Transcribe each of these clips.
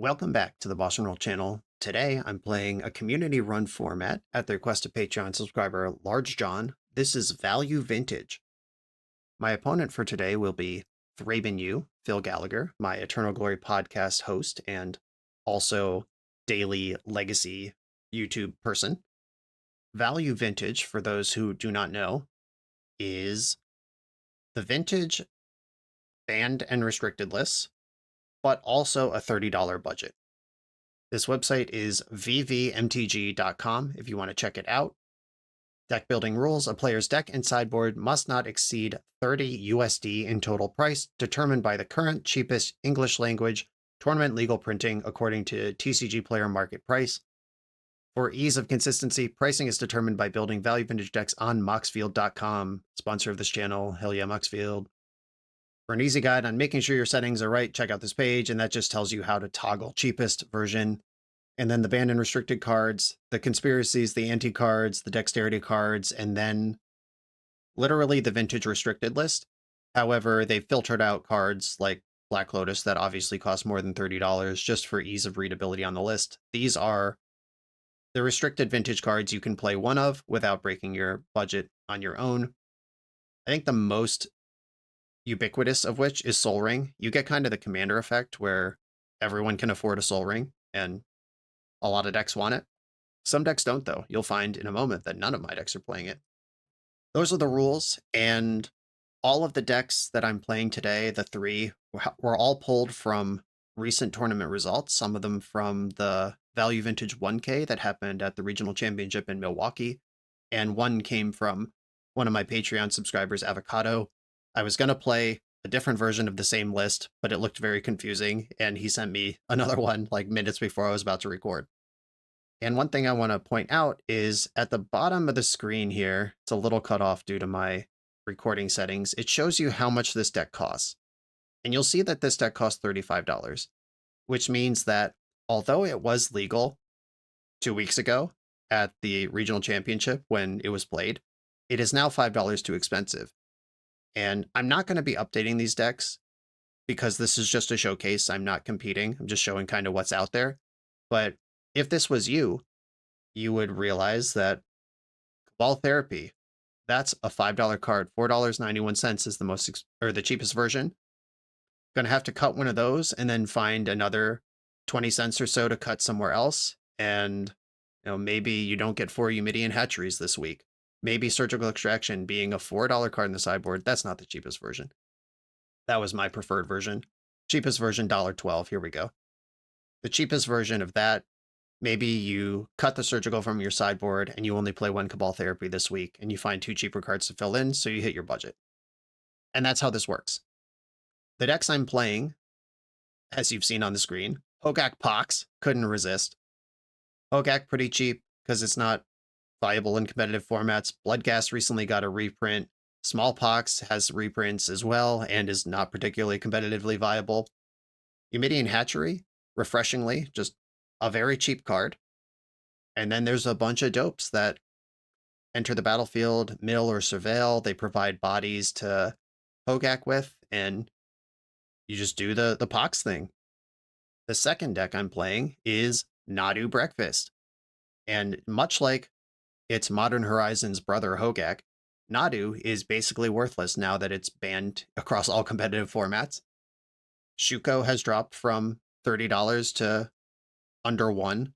Welcome back to the BoshNRoll channel. Today, I'm playing a community-run format at the request of Patreon subscriber Large John. This is Value Vintage. My opponent for today will be ThrabenU, Phil Gallagher, my Eternal Glory podcast host and also daily legacy YouTube person. Value Vintage, for those who do not know, is the vintage banned and restricted lists, but also a $30 budget. This website is vvmtg.com if you want to check it out. Deck building rules: a player's deck and sideboard must not exceed 30 USD in total price, determined by the current cheapest English language tournament legal printing according to TCG player market price. For ease of consistency, pricing is determined by building value vintage decks on Moxfield.com. Sponsor of this channel, hell yeah, Moxfield. For an easy guide on making sure your settings are right, check out this page, and that just tells you how to toggle cheapest version. And then the banned and restricted cards, the conspiracies, the anti-cards, the dexterity cards, and then literally the vintage restricted list. However, they filtered out cards like Black Lotus that obviously cost more than $30 just for ease of readability on the list. These are the restricted vintage cards you can play one of without breaking your budget on your own. I think the most ubiquitous of which is Soul Ring. You get kind of the Commander effect where everyone can afford a Soul Ring and a lot of decks want it. Some decks don't, though. You'll find in a moment that none of my decks are playing it. Those are the rules, and all of the decks that I'm playing today, the three, were all pulled from recent tournament results, some of them from the Value Vintage 1K that happened at the Regional Championship in Milwaukee, and one came from one of my Patreon subscribers, Avocado. I was going to play a different version of the same list, but it looked very confusing, and he sent me another one like minutes before I was about to record. And one thing I want to point out is at the bottom of the screen here, it's a little cut off due to my recording settings, it shows you how much this deck costs. And you'll see that this deck costs $35, which means that although it was legal 2 weeks ago at the regional championship when it was played, it is now $5 too expensive. And I'm not going to be updating these decks because this is just a showcase. I'm not competing. I'm just showing kind of what's out there. But if this was you, you would realize that Cabal Therapy, that's a $5 card. $4.91 is the most or the cheapest version. Going to have to cut one of those and then find another 20 cents or so to cut somewhere else. And maybe you don't get 4 Eumidian Hatcheries this week. Maybe Surgical Extraction being a $4 card in the sideboard, that's not the cheapest version. That was my preferred version. Cheapest version, $1.12. Here we go. The cheapest version of that, maybe you cut the Surgical from your sideboard and you only play 1 Cabal Therapy this week and you find 2 cheaper cards to fill in, so you hit your budget. And that's how this works. The decks I'm playing, as you've seen on the screen, Hogak Pox, couldn't resist. Hogak, pretty cheap because it's not viable in competitive formats. Bloodghast recently got a reprint. Smallpox has reprints as well and is not particularly competitively viable. Eumidian Hatchery, refreshingly, just a very cheap card. And then there's a bunch of dopes that enter the battlefield, mill or surveil. They provide bodies to Hogak with, and you just do the Pox thing. The second deck I'm playing is Nadu Breakfast. And much like its Modern Horizons brother Hogak, Nadu is basically worthless now that it's banned across all competitive formats. Shuko has dropped from $30 to under $1.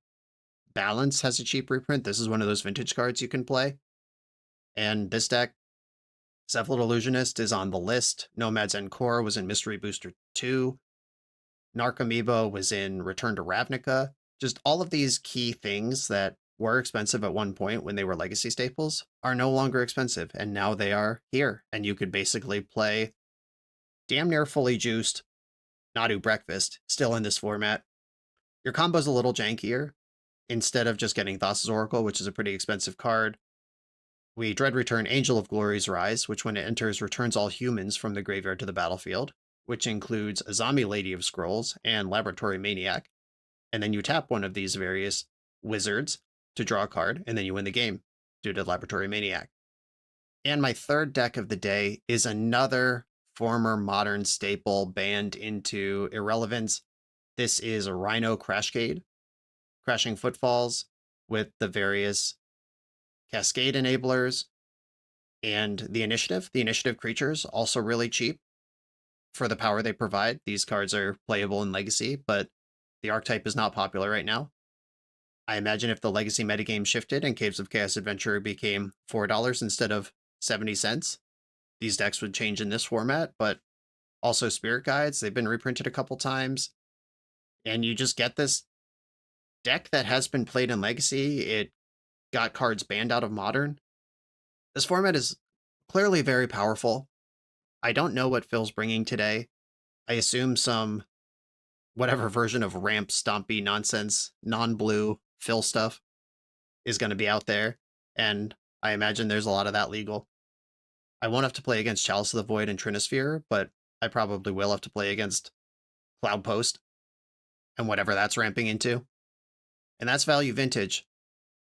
Balance has a cheap reprint. This is one of those vintage cards you can play. And this deck, Cephalid Illusionist, is on the list. Nomad's Encore was in Mystery Booster 2. Narcomoeba was in Return to Ravnica. Just all of these key things that were expensive at one point when they were legacy staples are no longer expensive, and now they are here, and you could basically play damn near fully juiced Nadu Breakfast still in this format. Your combo's a little jankier. Instead of just getting Thassa's Oracle, which is a pretty expensive card, we dread return Angel of Glory's Rise, which when it enters returns all humans from the graveyard to the battlefield, which includes a Zombie Lady of Scrolls and Laboratory Maniac. And then you tap one of these various wizards to draw a card, and then you win the game due to Laboratory Maniac. And my third deck of the day is another former Modern staple banned into irrelevance. This is a Rhino Crashcade, Crashing Footfalls with the various Cascade enablers and the initiative. The initiative creatures also really cheap for the power they provide. These cards are playable in Legacy, but the archetype is not popular right now. I imagine if the Legacy metagame shifted and Caves of Chaos Adventure became $4 instead of 70 cents, these decks would change in this format, but also Spirit Guides, they've been reprinted a couple times, and you just get this deck that has been played in Legacy. It got cards banned out of Modern. This format is clearly very powerful. I don't know what Phil's bringing today. I assume some whatever version of ramp stompy nonsense, non-blue Phil stuff is going to be out there, and I imagine there's a lot of that legal. I won't have to play against Chalice of the Void and Trinisphere, but I probably will have to play against Cloud Post and whatever that's ramping into. And that's Value Vintage.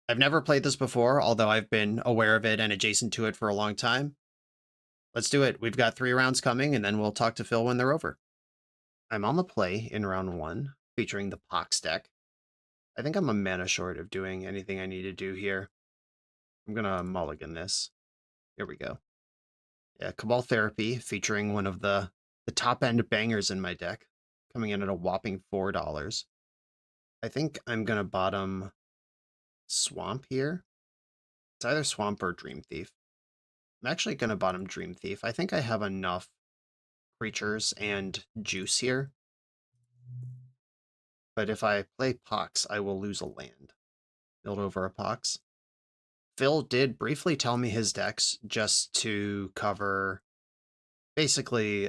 I've never played this before, although I've been aware of it and adjacent to it for a long time. Let's do it. We've got 3 rounds coming, and then we'll talk to Phil when they're over. I'm on the play in round 1, featuring the Pox deck. I think I'm a mana short of doing anything I need to do here. I'm going to mulligan this. Here we go. Yeah, Cabal Therapy, featuring one of the top-end bangers in my deck, coming in at a whopping $4. I think I'm going to bottom Swamp here. It's either Swamp or Dream Thief. I'm actually going to bottom Dream Thief. I think I have enough creatures and juice here. But if I play Pox, I will lose a land. Build over a Pox. Phil did briefly tell me his decks just to cover basically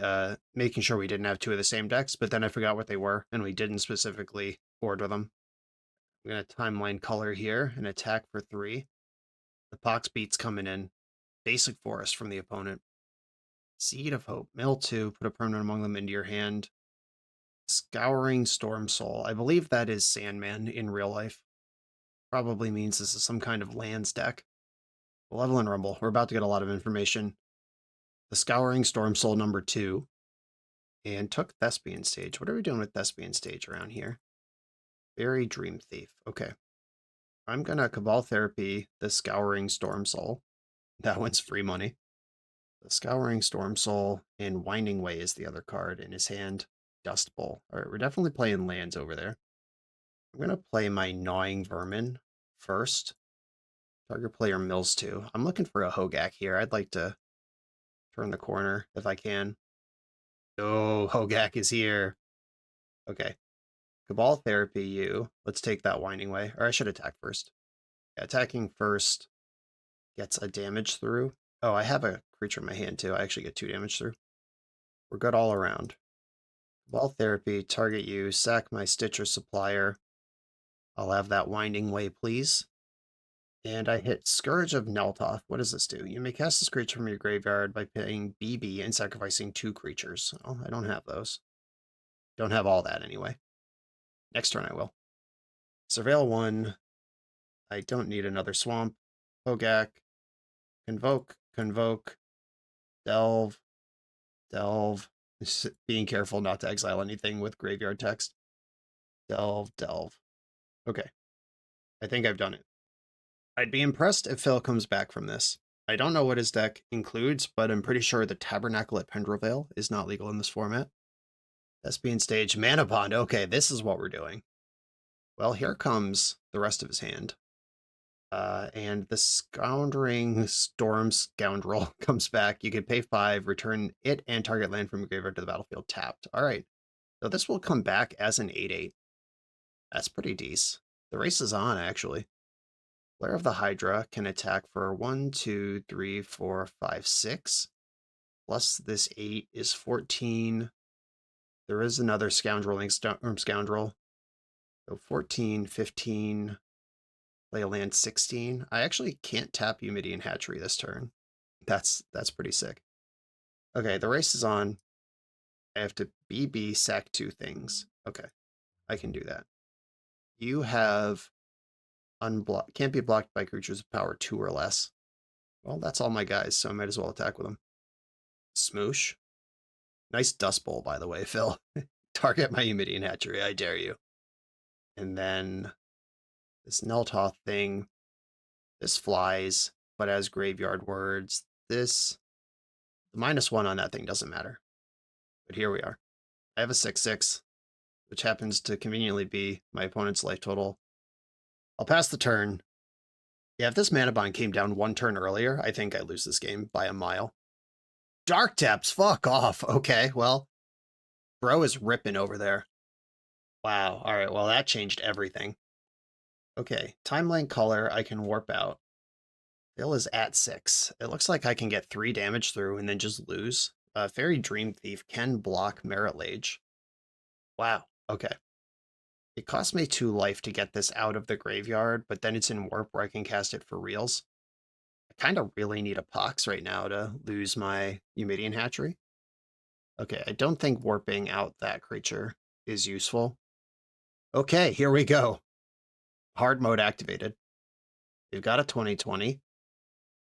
making sure we didn't have 2 of the same decks, but then I forgot what they were, and we didn't specifically board with them. I'm going to Timeline Color here and attack for 3. The Pox beats coming in. Basic Forest from the opponent. Seed of Hope. Mill 2. Put a permanent among them into your hand. Scouring Storm Soul. I believe that is Sandman in real life. Probably means this is some kind of lands deck. Level and Rumble. We're about to get a lot of information. The Scouring Storm Soul number 2. And took Thespian Stage. What are we doing with Thespian Stage around here? Very Dream Thief. Okay. I'm going to Cabal Therapy the Scouring Storm Soul. That one's free money. The Scouring Storm Soul and Winding Way is the other card in his hand. Dust Bowl. All right, we're definitely playing lands over there. I'm going to play my Gnawing Vermin first. Target player mills 2. I'm looking for a Hogak here. I'd like to turn the corner if I can. Oh, Hogak is here. Okay. Cabal Therapy you. Let's take that Winding Way. Or I should attack first. Yeah, attacking first gets a damage through. Oh, I have a creature in my hand too. I actually get 2 damage through. We're good all around. Cabal Therapy, target you, sack my Stitcher Supplier. I'll have that Winding Way, please. And I hit Scourge of Neltoth. What does this do? You may cast this creature from your graveyard by paying BB and sacrificing 2 creatures. Oh, I don't have those. Don't have all that anyway. Next turn I will. Surveil 1. I don't need another swamp. Hogak. Convoke. Delve. Just being careful not to exile anything with graveyard text. Delve. Okay. I think I've done it. I'd be impressed if Phil comes back from this. I don't know what his deck includes, but I'm pretty sure the Tabernacle at Pendrevale is not legal in this format. Thespian Stage, Mana Bond. Okay, this is what we're doing. Well, here comes the rest of his hand. And the Scoundering Storm Scoundrel comes back. You can pay 5, return it and target land from your graveyard to the battlefield tapped. All right. So this will come back as an 8/8. That's pretty decent. The race is on, actually. Flare of the Hydra can attack for 1, 2, 3, 4, 5, 6. Plus this 8 is 14. There is another Scoundreling Scoundrel. So 14, 15... Play a land 16. I actually can't tap Eumidian Hatchery this turn. That's pretty sick. Okay, the race is on. I have to BB sack 2 things. Okay, I can do that. You have can't be blocked by creatures of power 2 or less. Well, that's all my guys, so I might as well attack with them. Smoosh. Nice Dust Bowl, by the way, Phil. Target my Eumidian Hatchery, I dare you. And then this Neltoth thing, this flies, but as graveyard words. This, the -1 on that thing doesn't matter. But here we are. I have a 6/6, which happens to conveniently be my opponent's life total. I'll pass the turn. Yeah, if this mana bond came down 1 turn earlier, I think I lose this game by a mile. Dark Depths, fuck off. Okay, well, bro is ripping over there. Wow, alright, well that changed everything. Okay, Timeline Color I can warp out. Bill is at 6. It looks like I can get 3 damage through and then just lose. Fairy Dream Thief can block Merit Lage. Wow, okay. It cost me 2 life to get this out of the graveyard, but then it's in warp where I can cast it for reals. I kind of really need a Pox right now to lose my Eumidian Hatchery. Okay, I don't think warping out that creature is useful. Okay, here we go. Hard mode activated. We've got a 20/20.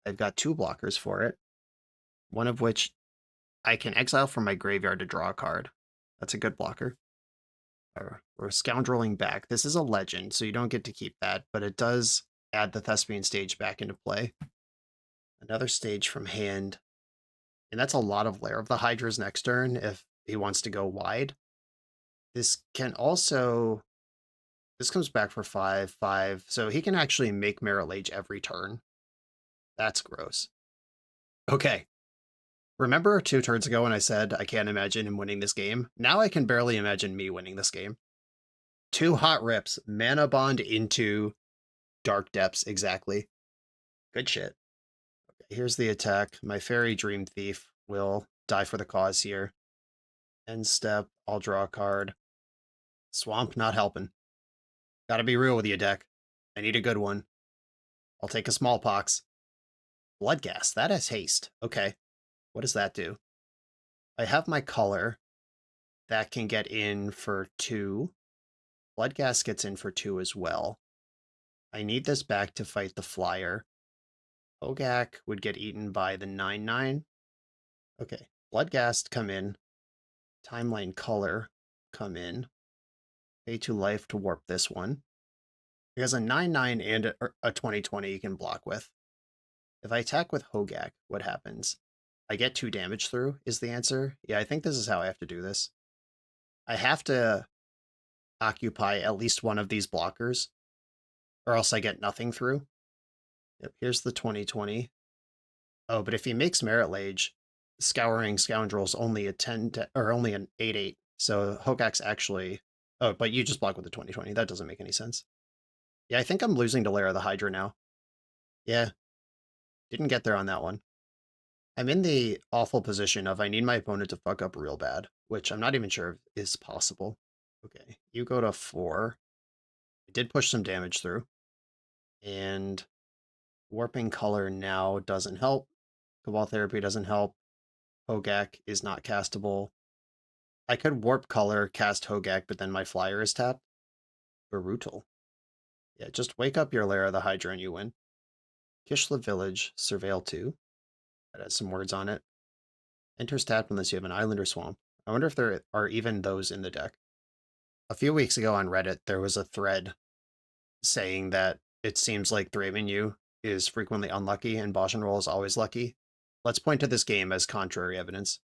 I've got 2 blockers for it. One of which I can exile from my graveyard to draw a card. That's a good blocker. We're scoundreling back. This is a legend, so you don't get to keep that, but it does add the Thespian stage back into play. Another stage from hand. And that's a lot of Lair of the Hydras next turn if he wants to go wide. This can also... This comes back for 5/5, so he can actually make Merit Lage every turn. That's gross. Okay. Remember 2 turns ago when I said I can't imagine him winning this game? Now I can barely imagine me winning this game. 2 hot rips. Mana bond into Dark Depths, exactly. Good shit. Okay, here's the attack. My Fairy Dream Thief will die for the cause here. End step, I'll draw a card. Swamp not helping. Gotta be real with you, deck. I need a good one. I'll take a Smallpox. Bloodghast, that has haste. Okay. What does that do? I have my color. That can get in for 2. Bloodghast gets in for 2 as well. I need this back to fight the flyer. Hogak would get eaten by the 9/9. Okay. Bloodghast come in. Timeline Color come in. Pay 2 life to warp this one. Because a 9/9 and a 20/20 you can block with. If I attack with Hogak, what happens? I get 2 damage through, is the answer. Yeah, I think this is how I have to do this. I have to occupy at least one of these blockers, or else I get nothing through. Yep, here's the 20/20. Oh, but if he makes Merit Lage, Scouring Scoundrel's only a 10 or only an 8/8. So Hogak's actually... Oh, but you just block with the 20/20. That doesn't make any sense. Yeah, I think I'm losing to Lair of the Hydra now. Yeah. Didn't get there on that one. I'm in the awful position of I need my opponent to fuck up real bad, which I'm not even sure is possible. Okay, you go to 4. I did push some damage through. And Warping Color now doesn't help. Cabal Therapy doesn't help. Hogak is not castable. I could Warp Color, cast Hogak, but then my flyer is tapped. Brutal. Yeah, just wake up your Lair of the Hydra and you win. Kishla Village, Surveil 2. That has some words on it. Enters tapped unless you have an island or swamp. I wonder if there are even those in the deck. A few weeks ago on Reddit, there was a thread saying that it seems like ThrabenU is frequently unlucky and BoshNRoll is always lucky. Let's point to this game as contrary evidence.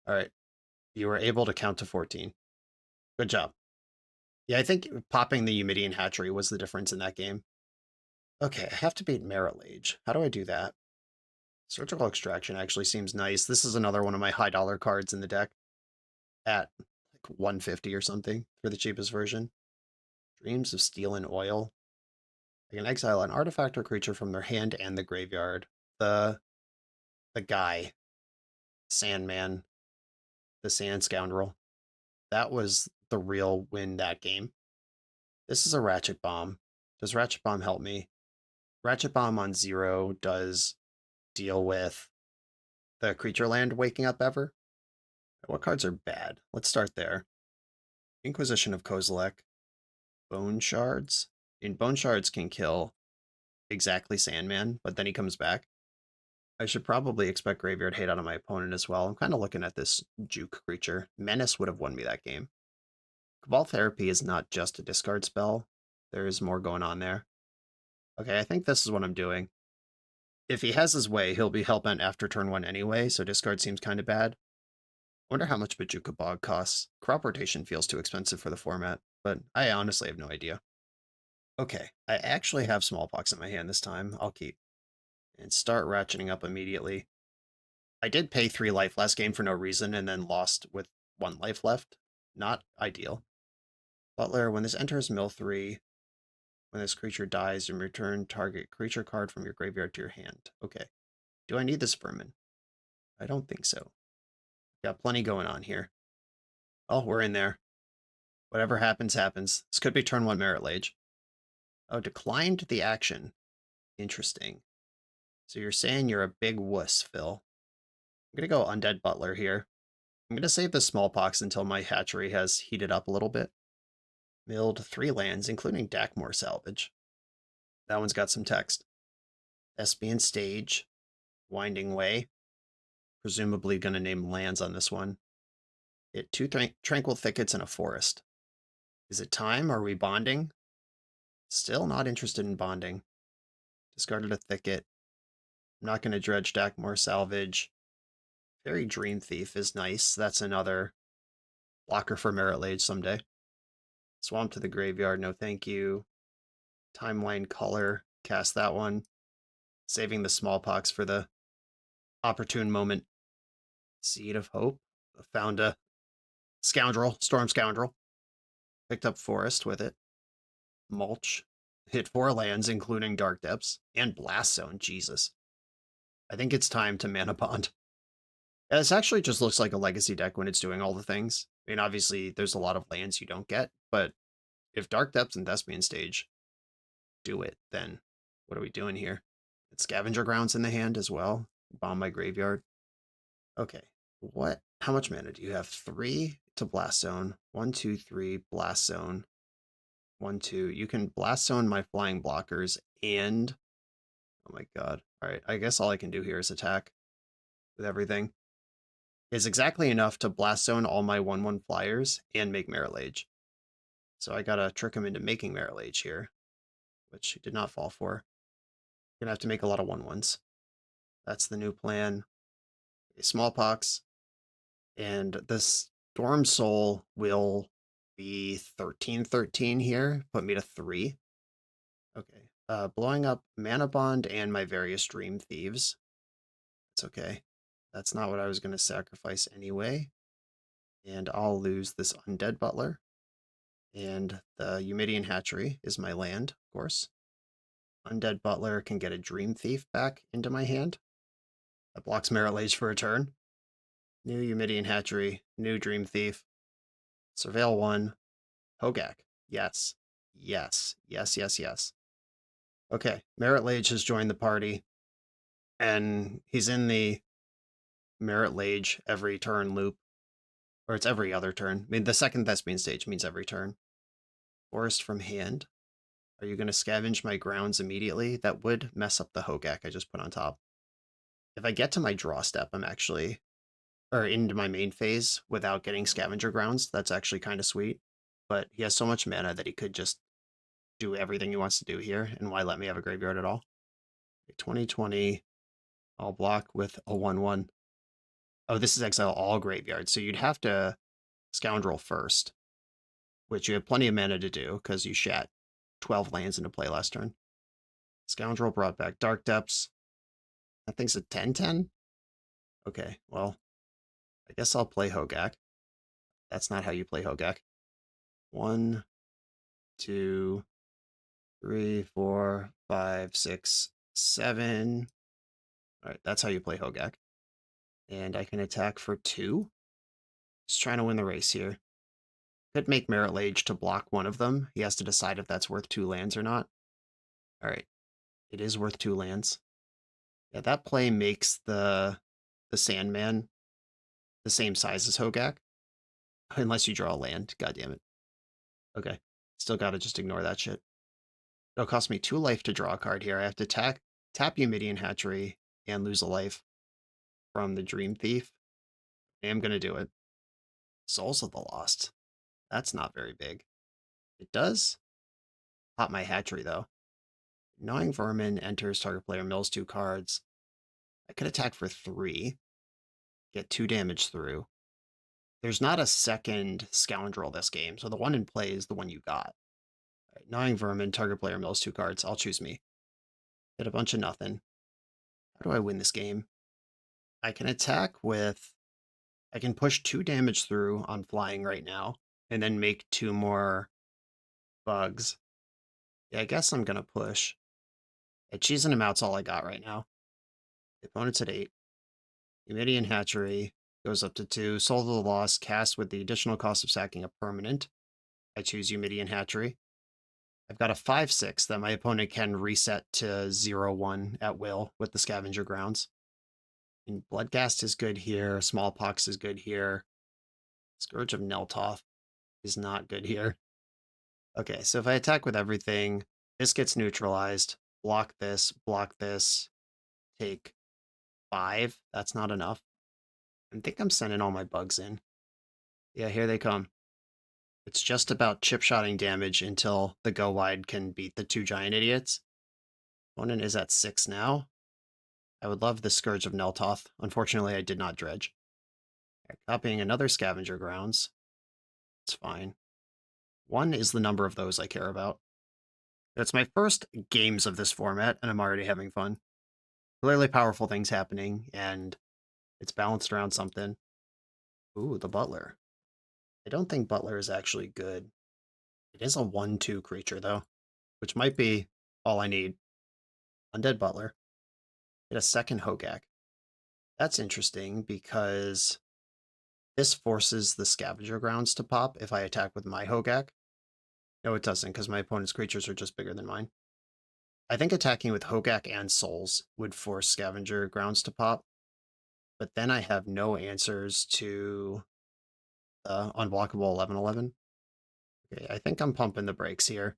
Alright. You were able to count to 14. Good job. Yeah, I think popping the Eumidian Hatchery was the difference in that game. Okay, I have to beat Merit Lage. How do I do that? Surgical Extraction actually seems nice. This is another one of my high dollar cards in the deck. At like 150 or something for the cheapest version. Dreams of Steel and Oil. I can exile an artifact or creature from their hand and the graveyard. The guy. Sandman. The Sand Scoundrel. That was the real win that game. This is a Ratchet Bomb. Does Ratchet Bomb help me? Ratchet Bomb on 0 does deal with the creature land waking up ever. What cards are bad? Let's start there. Inquisition of Kozilek. Bone Shards. And Bone Shards can kill exactly Sandman, but then he comes back. I should probably expect graveyard hate out of my opponent as well. I'm kind of looking at this juke creature. Menace would have won me that game. Cabal Therapy is not just a discard spell. There is more going on there. Okay, I think this is what I'm doing. If he has his way, he'll be hellbent after turn 1 anyway, so discard seems kind of bad. Wonder how much Bojuka Bog costs. Crop rotation feels too expensive for the format, but I honestly have no idea. Okay, I actually have Smallpox in my hand this time. I'll keep. And start ratcheting up immediately. I did pay 3 life last game for no reason and then lost with 1 life left. Not ideal. Butler, when this enters mill 3, when this creature dies, you return target creature card from your graveyard to your hand. Okay. Do I need this vermin? I don't think so. Got plenty going on here. Oh, we're in there. Whatever happens, happens. This could be turn 1 Merit Lage. Oh, declined the action. Interesting. So you're saying you're a big wuss, Phil. I'm going to go Undead Butler here. I'm going to save the Smallpox until my hatchery has heated up a little bit. Milled 3 lands, including Dakmore Salvage. That one's got some text. Thespian Stage. Winding Way. Presumably going to name lands on this one. Hit 2 Tranquil Thickets and a Forest. Is it time? Are we bonding? Still not interested in bonding. Discarded a Thicket. I'm not going to dredge Dakmore Salvage. Fairy Dream Thief is nice. That's another blocker for Merit Lage someday. Swamp to the graveyard, no thank you. Timeline Color, cast that one. Saving the Smallpox for the opportune moment. Seed of Hope. Found a Scoundrel, Storm Scoundrel. Picked up Forest with it. Mulch. Hit 4 lands, including Dark Depths. And Blast Zone, Jesus. I think it's time to Mana Bond. Yeah, this actually just looks like a Legacy deck when it's doing all the things. I mean, obviously, there's a lot of lands you don't get, but if Dark Depths and Thespian Stage do it, then what are we doing here? It's Scavenger Grounds in the hand as well. Bomb my graveyard. Okay, what? How much mana do you have? 3 to Blast Zone. 1, 2, 3, Blast Zone. 1, 2. You can Blast Zone my flying blockers and... Oh my god. Alright, I guess all I can do here is attack with everything. Is exactly enough to Blast Zone all my 1/1 flyers and make Merit Lage. So I gotta trick him into making Merit Lage here, which he did not fall for. Gonna have to make a lot of 1/1s. That's the new plan. Okay, Smallpox. And the Storm Soul will be 13/13 here. Put me to 3. Okay. Blowing up Mana Bond and my various Dream Thieves. It's okay. That's not what I was going to sacrifice anyway. And I'll lose this Undead Butler. And the Eumidian Hatchery is my land, of course. Undead Butler can get a Dream Thief back into my hand. That blocks Merit Lage for a turn. New Eumidian Hatchery, new Dream Thief. Surveil 1. Hogak. Yes. Yes. Yes, yes, yes. Okay, Merit Lage has joined the party. And he's in the Merit Lage every turn loop. Or it's every other turn. I mean, the second Thespian Stage means every turn. Forest from hand. Are you going to scavenge my grounds immediately? That would mess up the Hogak I just put on top. If I get to my draw step, I'm actually... Or into my main phase without getting Scavenger Grounds. That's actually kind of sweet. But he has so much mana that he could just do everything he wants to do here. And why let me have a graveyard at all? 2020. I'll block with a 1/1. Oh, this is exile all graveyards. So you'd have to Scoundrel first. Which you have plenty of mana to do because you shat 12 lands into play last turn. Scoundrel brought back Dark Depths. That thing's a 10/10? Okay, well, I guess I'll play Hogak. That's not how you play Hogak. 1, 2, 3, 4, 5, 6, 7. All right, that's how you play Hogak. And I can attack for 2. Just trying to win the race here. Could make Merit Lage to block one of them. He has to decide if that's worth 2 lands or not. All right, it is worth 2 lands. Yeah, that play makes the Sandman the same size as Hogak. Unless you draw a land. God damn it. Okay. Still gotta just ignore that shit. It'll cost me 2 life to draw a card here. I have to tap Eumidian Hatchery and lose a life from the Dream Thief. I am going to do it. Souls of the Lost. That's not very big. It does pop my hatchery, though. Gnawing Vermin enters target player, mills 2 cards. I could attack for 3, get 2 damage through. There's not a second scoundrel this game, so the one in play is the one you got. Right, Gnawing Vermin, target player, mills 2 cards. I'll choose me. Hit a bunch of nothing. How do I win this game? I can attack with... I can push 2 damage through on flying right now, and then make 2 more bugs. Yeah, I guess I'm going to push. Yeah, cheesing him out's all I got right now. The opponent's at 8. Humidian Hatchery goes up to 2. Soul of the Lost, cast with the additional cost of sacking a permanent. I choose Humidian Hatchery. I've got a 5/6 that my opponent can reset to 0/1 at will with the Scavenger Grounds. And Bloodghast is good here. Smallpox is good here. Scourge of Neltoth is not good here. Okay, so if I attack with everything, this gets neutralized. Block this, take 5. That's not enough. I think I'm sending all my bugs in. Yeah, here they come. It's just about chip-shotting damage until the go wide can beat the 2 giant idiots. Opponent is at 6 now. I would love the Scourge of Neltoth. Unfortunately, I did not dredge. Okay, copying another Scavenger Grounds. It's fine. 1 is the number of those I care about. It's my first games of this format, and I'm already having fun. Clearly powerful things happening, and it's balanced around something. Ooh, the Butler. I don't think Butler is actually good. It is a 1/2 creature, though, which might be all I need. Undead Butler. Get a second Hogak. That's interesting because this forces the Scavenger Grounds to pop if I attack with my Hogak. No, it doesn't, because my opponent's creatures are just bigger than mine. I think attacking with Hogak and Souls would force Scavenger Grounds to pop, but then I have no answers to unblockable 11/11. Okay, I think I'm pumping the brakes here.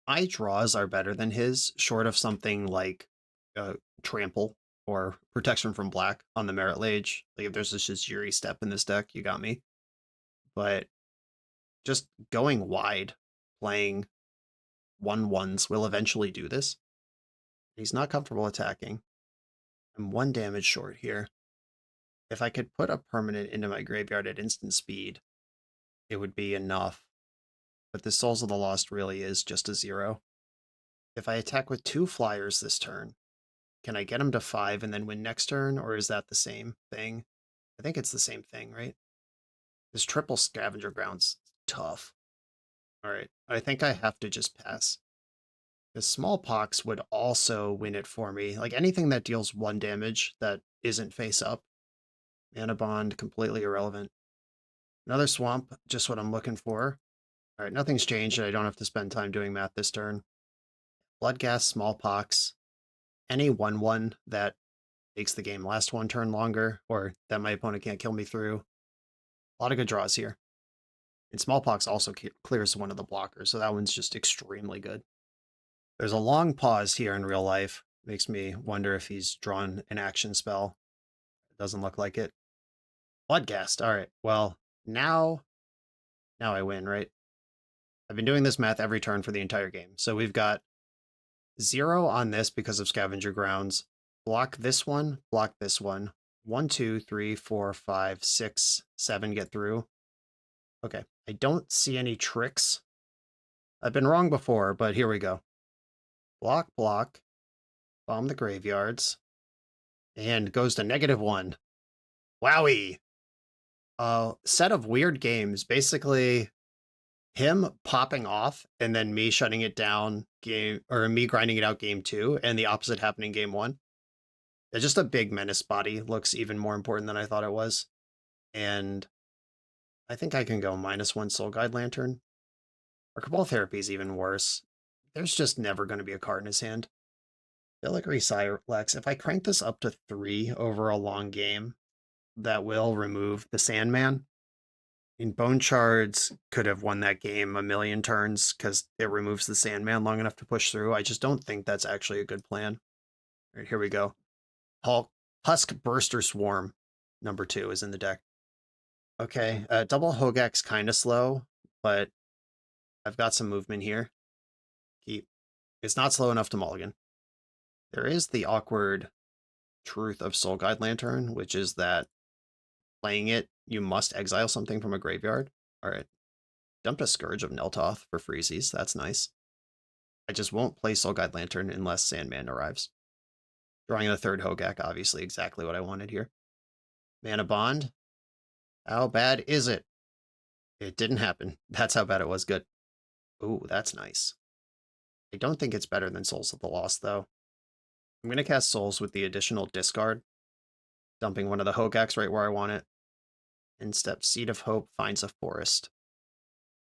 My draws are better than his, short of something like Trample or Protection from Black on the Merit Lage. Like if there's just a Jiri step in this deck, you got me. But just going wide, playing 1/1s will eventually do this. He's not comfortable attacking. I'm 1 damage short here. If I could put a permanent into my graveyard at instant speed, it would be enough. But the Souls of the Lost really is just a 0. If I attack with 2 flyers this turn, can I get him to 5 and then win next turn, or is that the same thing? I think it's the same thing, right? This triple Scavenger Grounds, tough. Alright, I think I have to just pass. Because Smallpox would also win it for me. Like anything that deals 1 damage that isn't face up. Mana Bond, completely irrelevant. Another Swamp, just what I'm looking for. Alright, nothing's changed, and I don't have to spend time doing math this turn. Bloodghast, Smallpox, any 1/1 that makes the game last 1 turn longer, or that my opponent can't kill me through. A lot of good draws here. And Smallpox also clears one of the blockers, so that one's just extremely good. There's a long pause here in real life. Makes me wonder if he's drawn an action spell. It doesn't look like it. Bloodghast, alright, well, now I win, right? I've been doing this math every turn for the entire game. So we've got 0 on this because of Scavenger Grounds. Block this one, block this one. 1, 2, 3, 4, 5, 6, 7 get through. Okay, I don't see any tricks. I've been wrong before, but here we go. Block, block, bomb the graveyards, and goes to -1. Wowie! Set of weird games. Basically, him popping off and then me shutting it down me grinding it out game 2, and the opposite happening game 1. Just a big menace body looks even more important than I thought it was. And I think I can go -1 Soul Guide Lantern. Or Cabal Therapy is even worse. There's just never going to be a card in his hand. Filigree Silex, if I crank this up to 3 over a long game, that will remove the Sandman. Bone Shards could have won that game a million turns because it removes the Sandman long enough to push through. I just don't think that's actually a good plan. All right, here we go. Husk Burster Swarm, number 2, is in the deck. Okay, double Hogak's kind of slow, but I've got some movement here. It's not slow enough to mulligan. There is the awkward truth of Soul Guide Lantern, which is that playing it, you must exile something from a graveyard. All right. Dumped a Scourge of Neltoth for freezies. That's nice. I just won't play Soul Guide Lantern unless Sandman arrives. Drawing the 3rd Hogak, obviously exactly what I wanted here. Mana Bond. How bad is it? It didn't happen. That's how bad it was. Good. Ooh, that's nice. I don't think it's better than Souls of the Lost, though. I'm going to cast Souls with the additional discard, dumping one of the Hogaks right where I want it. And step Seed of Hope finds a forest.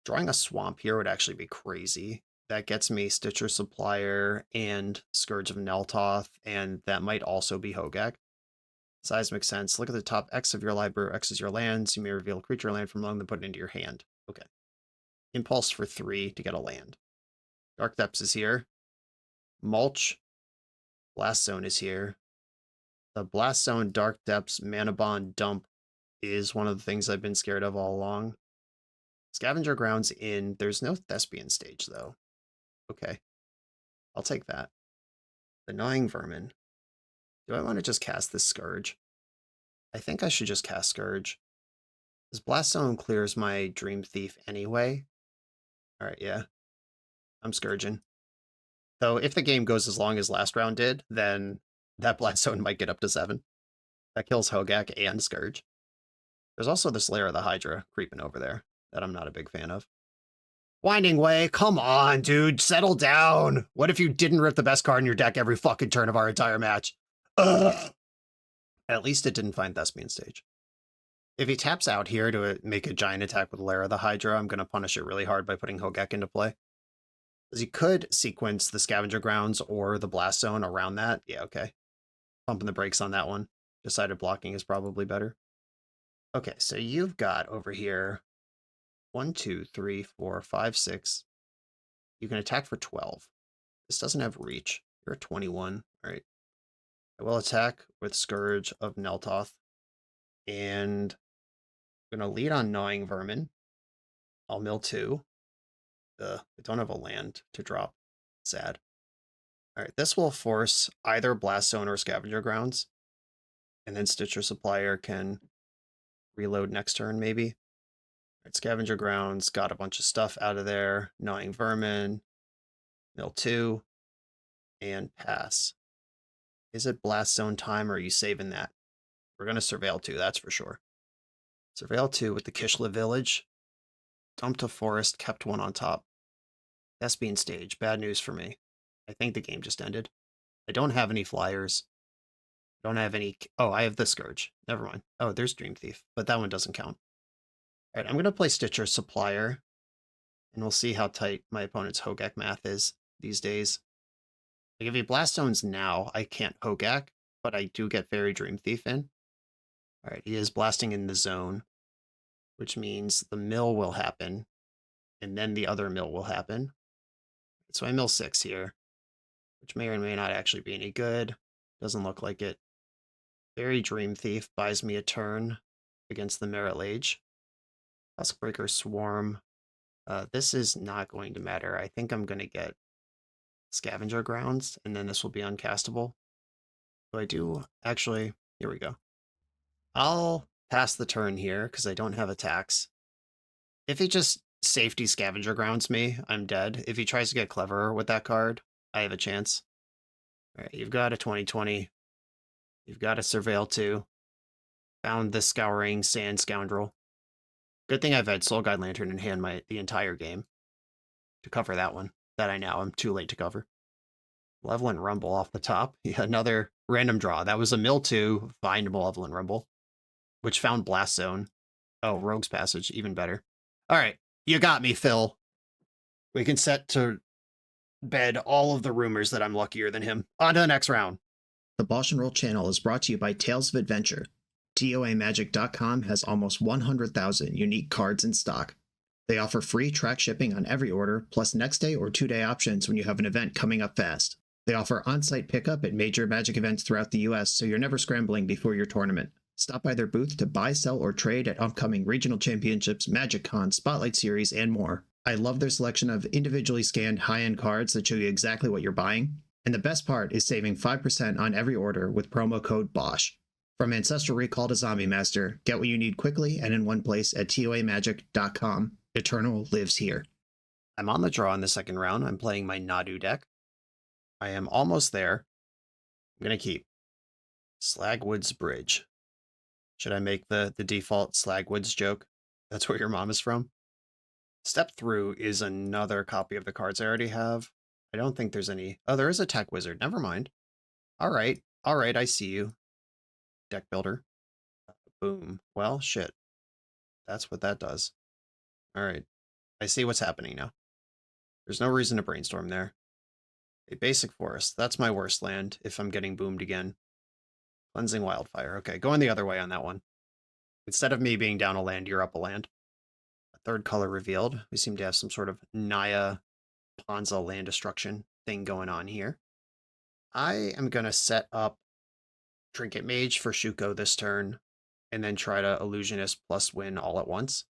Drawing a swamp here would actually be crazy. That gets me Stitcher Supplier and Scourge of Neltoth, and that might also be Hogak. Size makes sense. Look at the top X of your library. X is your lands. You may reveal a creature land from among them, put it into your hand. Okay. Impulse for 3 to get a land. Dark Depths is here. Mulch. Blast Zone is here. The Blast Zone, Dark Depths, Mana Bond dump is one of the things I've been scared of all along. Scavenger Grounds in. There's no Thespian stage, though. Okay. I'll take that. The Gnawing Vermin. Do I want to just cast this Scourge? I think I should just cast Scourge. This Blast Zone clears my Dream Thief anyway. Alright, yeah. I'm Scourging. Though, if the game goes as long as last round did, then that Blast Zone might get up to 7. That kills Hogak and Scourge. There's also this Lair of the Hydra creeping over there that I'm not a big fan of. Winding Way, come on, dude, settle down. What if you didn't rip the best card in your deck every fucking turn of our entire match? Ugh. At least it didn't find Thespian stage. If he taps out here to make a giant attack with Lair of the Hydra, I'm going to punish it really hard by putting Hogak into play. Because he could sequence the Scavenger Grounds or the Blast Zone around that. Yeah, okay. Pumping the brakes on that one. Decided blocking is probably better. Okay, so you've got over here 1, 2, 3, 4, 5, 6. You can attack for 12. This doesn't have reach. You're at 21. All right. I will attack with Scourge of Neltoth. And I'm going to lead on Gnawing Vermin. I'll mill 2. I don't have a land to drop. Sad. All right, this will force either Blast Zone or Scavenger Grounds. And then Stitcher Supplier can reload next turn, maybe. All right, Scavenger Grounds, got a bunch of stuff out of there. Gnawing Vermin, mill 2, and pass. Is it Blast Zone time, or are you saving that? We're going to Surveil 2, that's for sure. Surveil 2 with the Kishla Village. Dumped a forest, kept 1 on top. Thespian stage, bad news for me. I think the game just ended. I don't have any flyers. I don't have any... Oh, I have the Scourge. Never mind. Oh, there's Dream Thief, but that one doesn't count. All right, I'm going to play Stitcher Supplier, and we'll see how tight my opponent's Hogak math is these days. Like, if he Blast Zones now, I can't Hogak, but I do get Fairy Dream Thief in. All right, he is blasting in the zone, which means the mill will happen, and then the other mill will happen. So I mill 6 here, which may or may not actually be any good. Doesn't look like it. Fairy Dream Thief buys me a turn against the Merit Lage. Huskbreaker Swarm. This is not going to matter. I think I'm going to get Scavenger Grounds, and then this will be uncastable. So I do actually... Here we go. I'll pass the turn here because I don't have attacks. If he just safety Scavenger Grounds me, I'm dead. If he tries to get cleverer with that card, I have a chance. All right, you've got a 20/20. You've got a Surveil 2. Found the Scouring Sand Scoundrel. Good thing I've had Soul Guide Lantern in hand the entire game to cover that one. That I now am too late to cover. Malevolent Rumble off the top. Yeah, another random draw. That was a mill 2, find Malevolent Rumble, which found Blast Zone. Oh, Rogue's Passage, even better. All right, you got me, Phil. We can set to bed all of the rumors that I'm luckier than him. On to the next round. The BoshNRoll channel is brought to you by Tales of Adventure. TOAMagic.com has almost 100,000 unique cards in stock. They offer free track shipping on every order, plus next day or 2-day options when you have an event coming up fast. They offer on-site pickup at major Magic events throughout the US, so you're never scrambling before your tournament. Stop by their booth to buy, sell, or trade at upcoming regional championships, Magic Con, Spotlight Series, and more. I love their selection of individually scanned high-end cards that show you exactly what you're buying. And the best part is saving 5% on every order with promo code BOSH. From Ancestral Recall to Zombie Master, get what you need quickly and in one place at toamagic.com. Eternal lives here. I'm on the draw in the second round. I'm playing my Nadu deck. I am almost there. I'm going to keep Slagwood's Bridge. Should I make the default Slagwoods joke? That's where your mom is from? Step Through is another copy of the cards I already have. I don't think there's any... Oh, there is a Tech Wizard. Never mind. All right, I see you. Deck Builder. Boom. Well, shit. That's what that does. All right. I see what's happening now. There's no reason to brainstorm there. A basic forest. That's my worst land if I'm getting boomed again. Cleansing Wildfire. Okay, going the other way on that one. Instead of me being down a land, you're up a land. A third color revealed. We seem to have some sort of Naya Ponza land destruction thing going on here. I am going to set up Trinket Mage for Shuko this turn, and then try to Illusionist plus win all at once.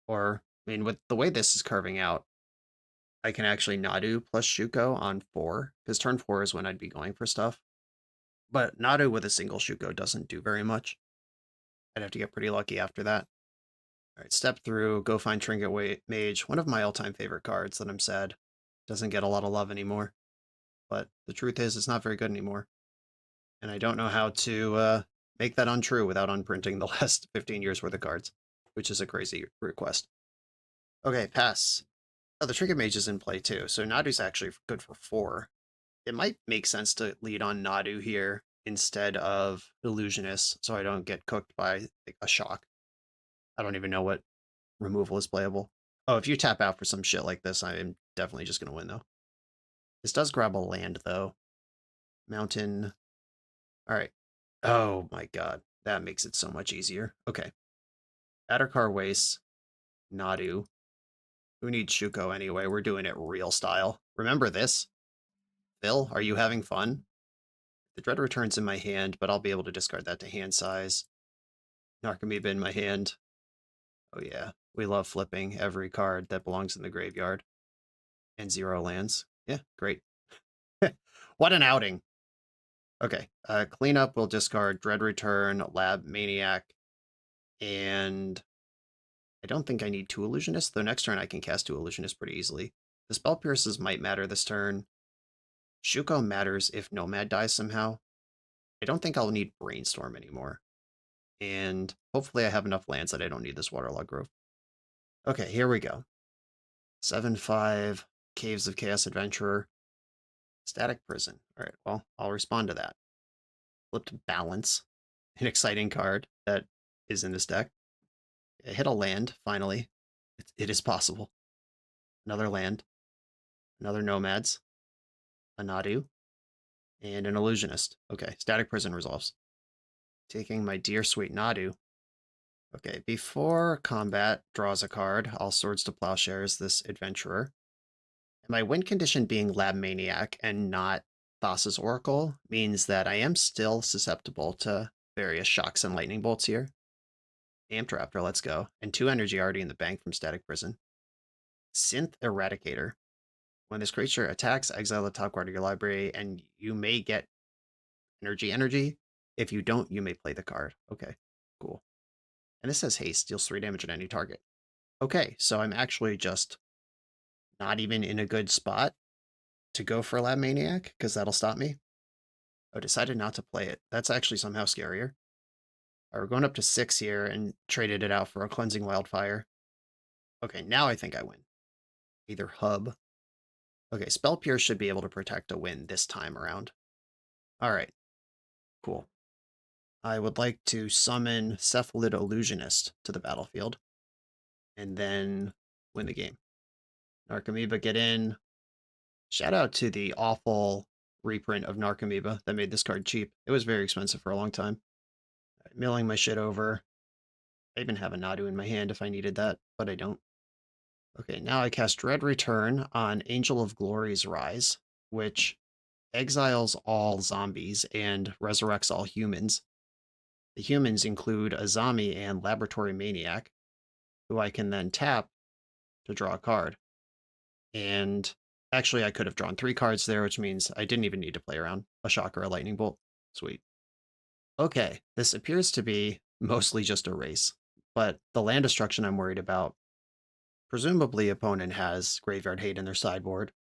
Or, I mean, with the way this is carving out, I can actually Nadu plus Shuko on 4, because turn 4 is when I'd be going for stuff. But Nadu with a single Shuko doesn't do very much. I'd have to get pretty lucky after that. All right, Step Through, go find Trinket Mage, one of my all-time favorite cards that I'm sad doesn't get a lot of love anymore. But the truth is, it's not very good anymore. And I don't know how to make that untrue without unprinting the last 15 years worth of cards, which is a crazy request. Okay, pass. Oh, the Trinket Mage is in play too, so Nadu's actually good for 4. It might make sense to lead on Nadu here instead of Illusionist, so I don't get cooked by like, a shock. I don't even know what removal is playable. Oh, if you tap out for some shit like this, I am definitely just going to win, though. This does grab a land, though. Mountain. All right. Oh, my God. That makes it so much easier. Okay. Addercar Waste. Nadu. Who needs Shuko anyway? We're doing it real style. Remember this? Phil, are you having fun? The Dread Return's in my hand, but I'll be able to discard that to hand size. Narcomoeba in my hand. Oh yeah, we love flipping every card that belongs in the graveyard. And 0 lands. Yeah, great. What an outing. Okay, cleanup will discard Dread Return, Lab Maniac, and I don't think I need 2 Illusionists, though next turn I can cast 2 Illusionists pretty easily. The Spell Pierces might matter this turn. Shuko matters if Nomad dies somehow. I don't think I'll need Brainstorm anymore. And hopefully I have enough lands that I don't need this Waterlog Grove. Okay, here we go. 7/5, Caves of Chaos Adventurer, Static Prison. All right, well, I'll respond to that. Flipped Balance, an exciting card that is in this deck. I hit a land, finally. It is possible. Another land, another Nomads, a Nadu, and an Illusionist. Okay, Static Prison resolves. Taking my dear sweet Nadu. Okay, before combat draws a card, All Swords to Plowshares this Adventurer. My win condition being Lab Maniac and not Thassa's Oracle means that I am still susceptible to various shocks and lightning bolts here. Amped Raptor, let's go. And 2 energy already in the bank from Static Prison. Synth Eradicator. When this creature attacks, exile the top card of your library, and you may get energy. If you don't, you may play the card. Okay, cool. And this says haste, deals 3 damage at any target. Okay, so I'm actually just not even in a good spot to go for Lab Maniac, because that'll stop me. I decided not to play it. That's actually somehow scarier. We're going up to 6 here and traded it out for a Cleansing Wildfire. Okay, now I think I win. Either Hub. Okay, Spell Pierce should be able to protect a win this time around. All right, cool. I would like to summon Cephalid Illusionist to the battlefield and then win the game. Narcomoeba, get in. Shout out to the awful reprint of Narcomoeba that made this card cheap. It was very expensive for a long time. Right, milling my shit over. I even have a Nadu in my hand if I needed that, but I don't. Okay, now I cast Dread Return on Angel of Glory's Rise, which exiles all zombies and resurrects all humans. The humans include a zombie and laboratory maniac, who I can then tap to draw a card. And actually, I could have drawn 3 cards there, which means I didn't even need to play around a shock or a lightning bolt. Sweet. Okay, this appears to be mostly just a race, but the land destruction I'm worried about. Presumably, opponent has Graveyard Hate in their sideboard.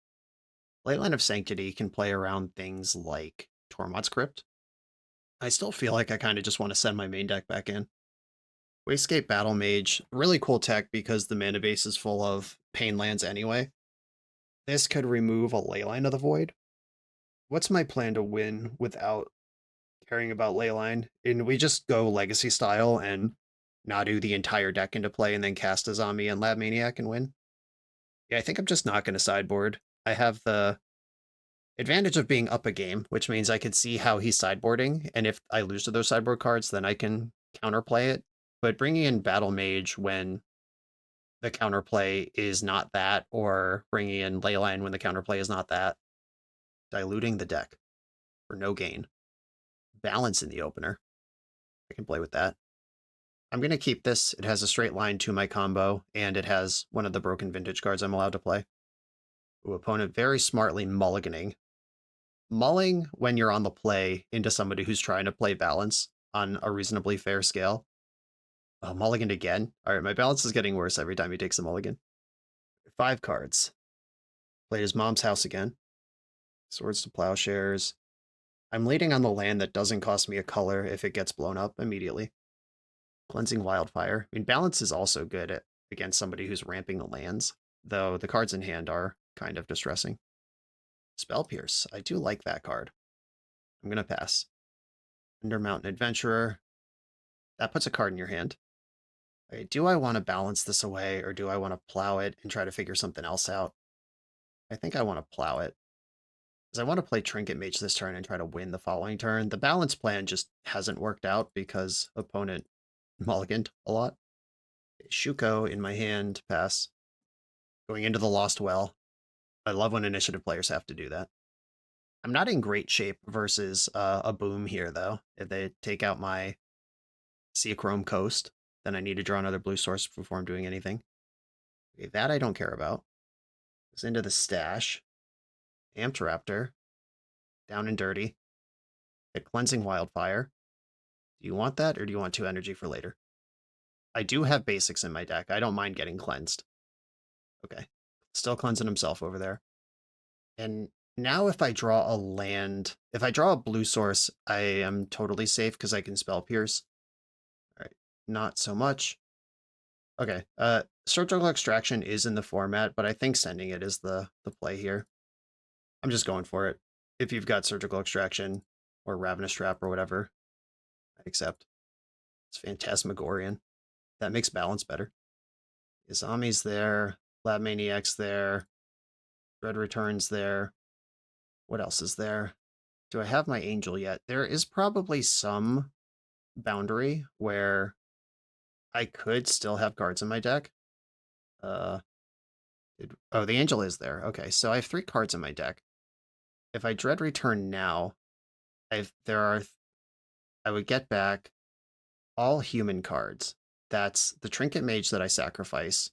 Leyline of Sanctity can play around things like Tormod's Crypt. I still feel like I kind of just want to send my main deck back in. Wastegate Battle Mage, really cool tech because the mana base is full of pain lands anyway. This could remove a Leyline of the Void. What's my plan to win without caring about Leyline? And we just go Legacy style and Nadu the entire deck into play and then cast a Zombie and Lab Maniac and win? Yeah, I think I'm just not going to sideboard. I have the advantage of being up a game, which means I could see how he's sideboarding, and if I lose to those sideboard cards, then I can counterplay it. But bringing in Battle Mage when the counterplay is not that, or bringing in Leyline when the counterplay is not that, diluting the deck for no gain. Balance in the opener. I can play with that. I'm going to keep this. It has a straight line to my combo, and it has one of the Broken Vintage cards I'm allowed to play. Ooh, opponent very smartly mulliganing. Mulling when you're on the play into somebody who's trying to play balance on a reasonably fair scale. Oh, mulliganed again. All right, my balance is getting worse every time he takes a mulligan. 5 cards. Played his mom's house again. Swords to Plowshares. I'm leading on the land that doesn't cost me a color if it gets blown up immediately. Cleansing Wildfire. I mean, balance is also good against somebody who's ramping the lands, though the cards in hand are kind of distressing. Spell Pierce. I do like that card. I'm going to pass. Under Mountain Adventurer. That puts a card in your hand. Okay, do I want to balance this away, or do I want to plow it and try to figure something else out? I think I want to plow it. Because I want to play Trinket Mage this turn and try to win the following turn. The balance plan just hasn't worked out because opponent mulliganed a lot. Shuko in my hand, pass. Going into the Lost Well. I love when initiative players have to do that. I'm not in great shape versus a boom here, though. If they take out my Seachrome Coast, then I need to draw another blue source before I'm doing anything. Okay, that I don't care about. Goes into the stash. Amped Raptor. Down and dirty. Hit Cleansing Wildfire. Do you want that, or do you want 2 energy for later? I do have basics in my deck. I don't mind getting cleansed. Okay. Still cleansing himself over there. And now if I draw a land, if I draw a blue source, I am totally safe because I can Spell Pierce. All right, not so much. Okay, Surgical Extraction is in the format, but I think sending it is the play here. I'm just going for it. If you've got Surgical Extraction or Ravenous Trap or whatever, I accept. It's Phantasmagorian. That makes balance better. Izami's there, Lab Maniac's there, Dread Returns there. What else is there? Do I have my Angel yet? There is probably some boundary where I could still have cards in my deck. Oh, the Angel is there. Okay, so I have 3 cards in my deck. If I Dread Return now, I would get back all human cards. That's the Trinket Mage that I sacrifice.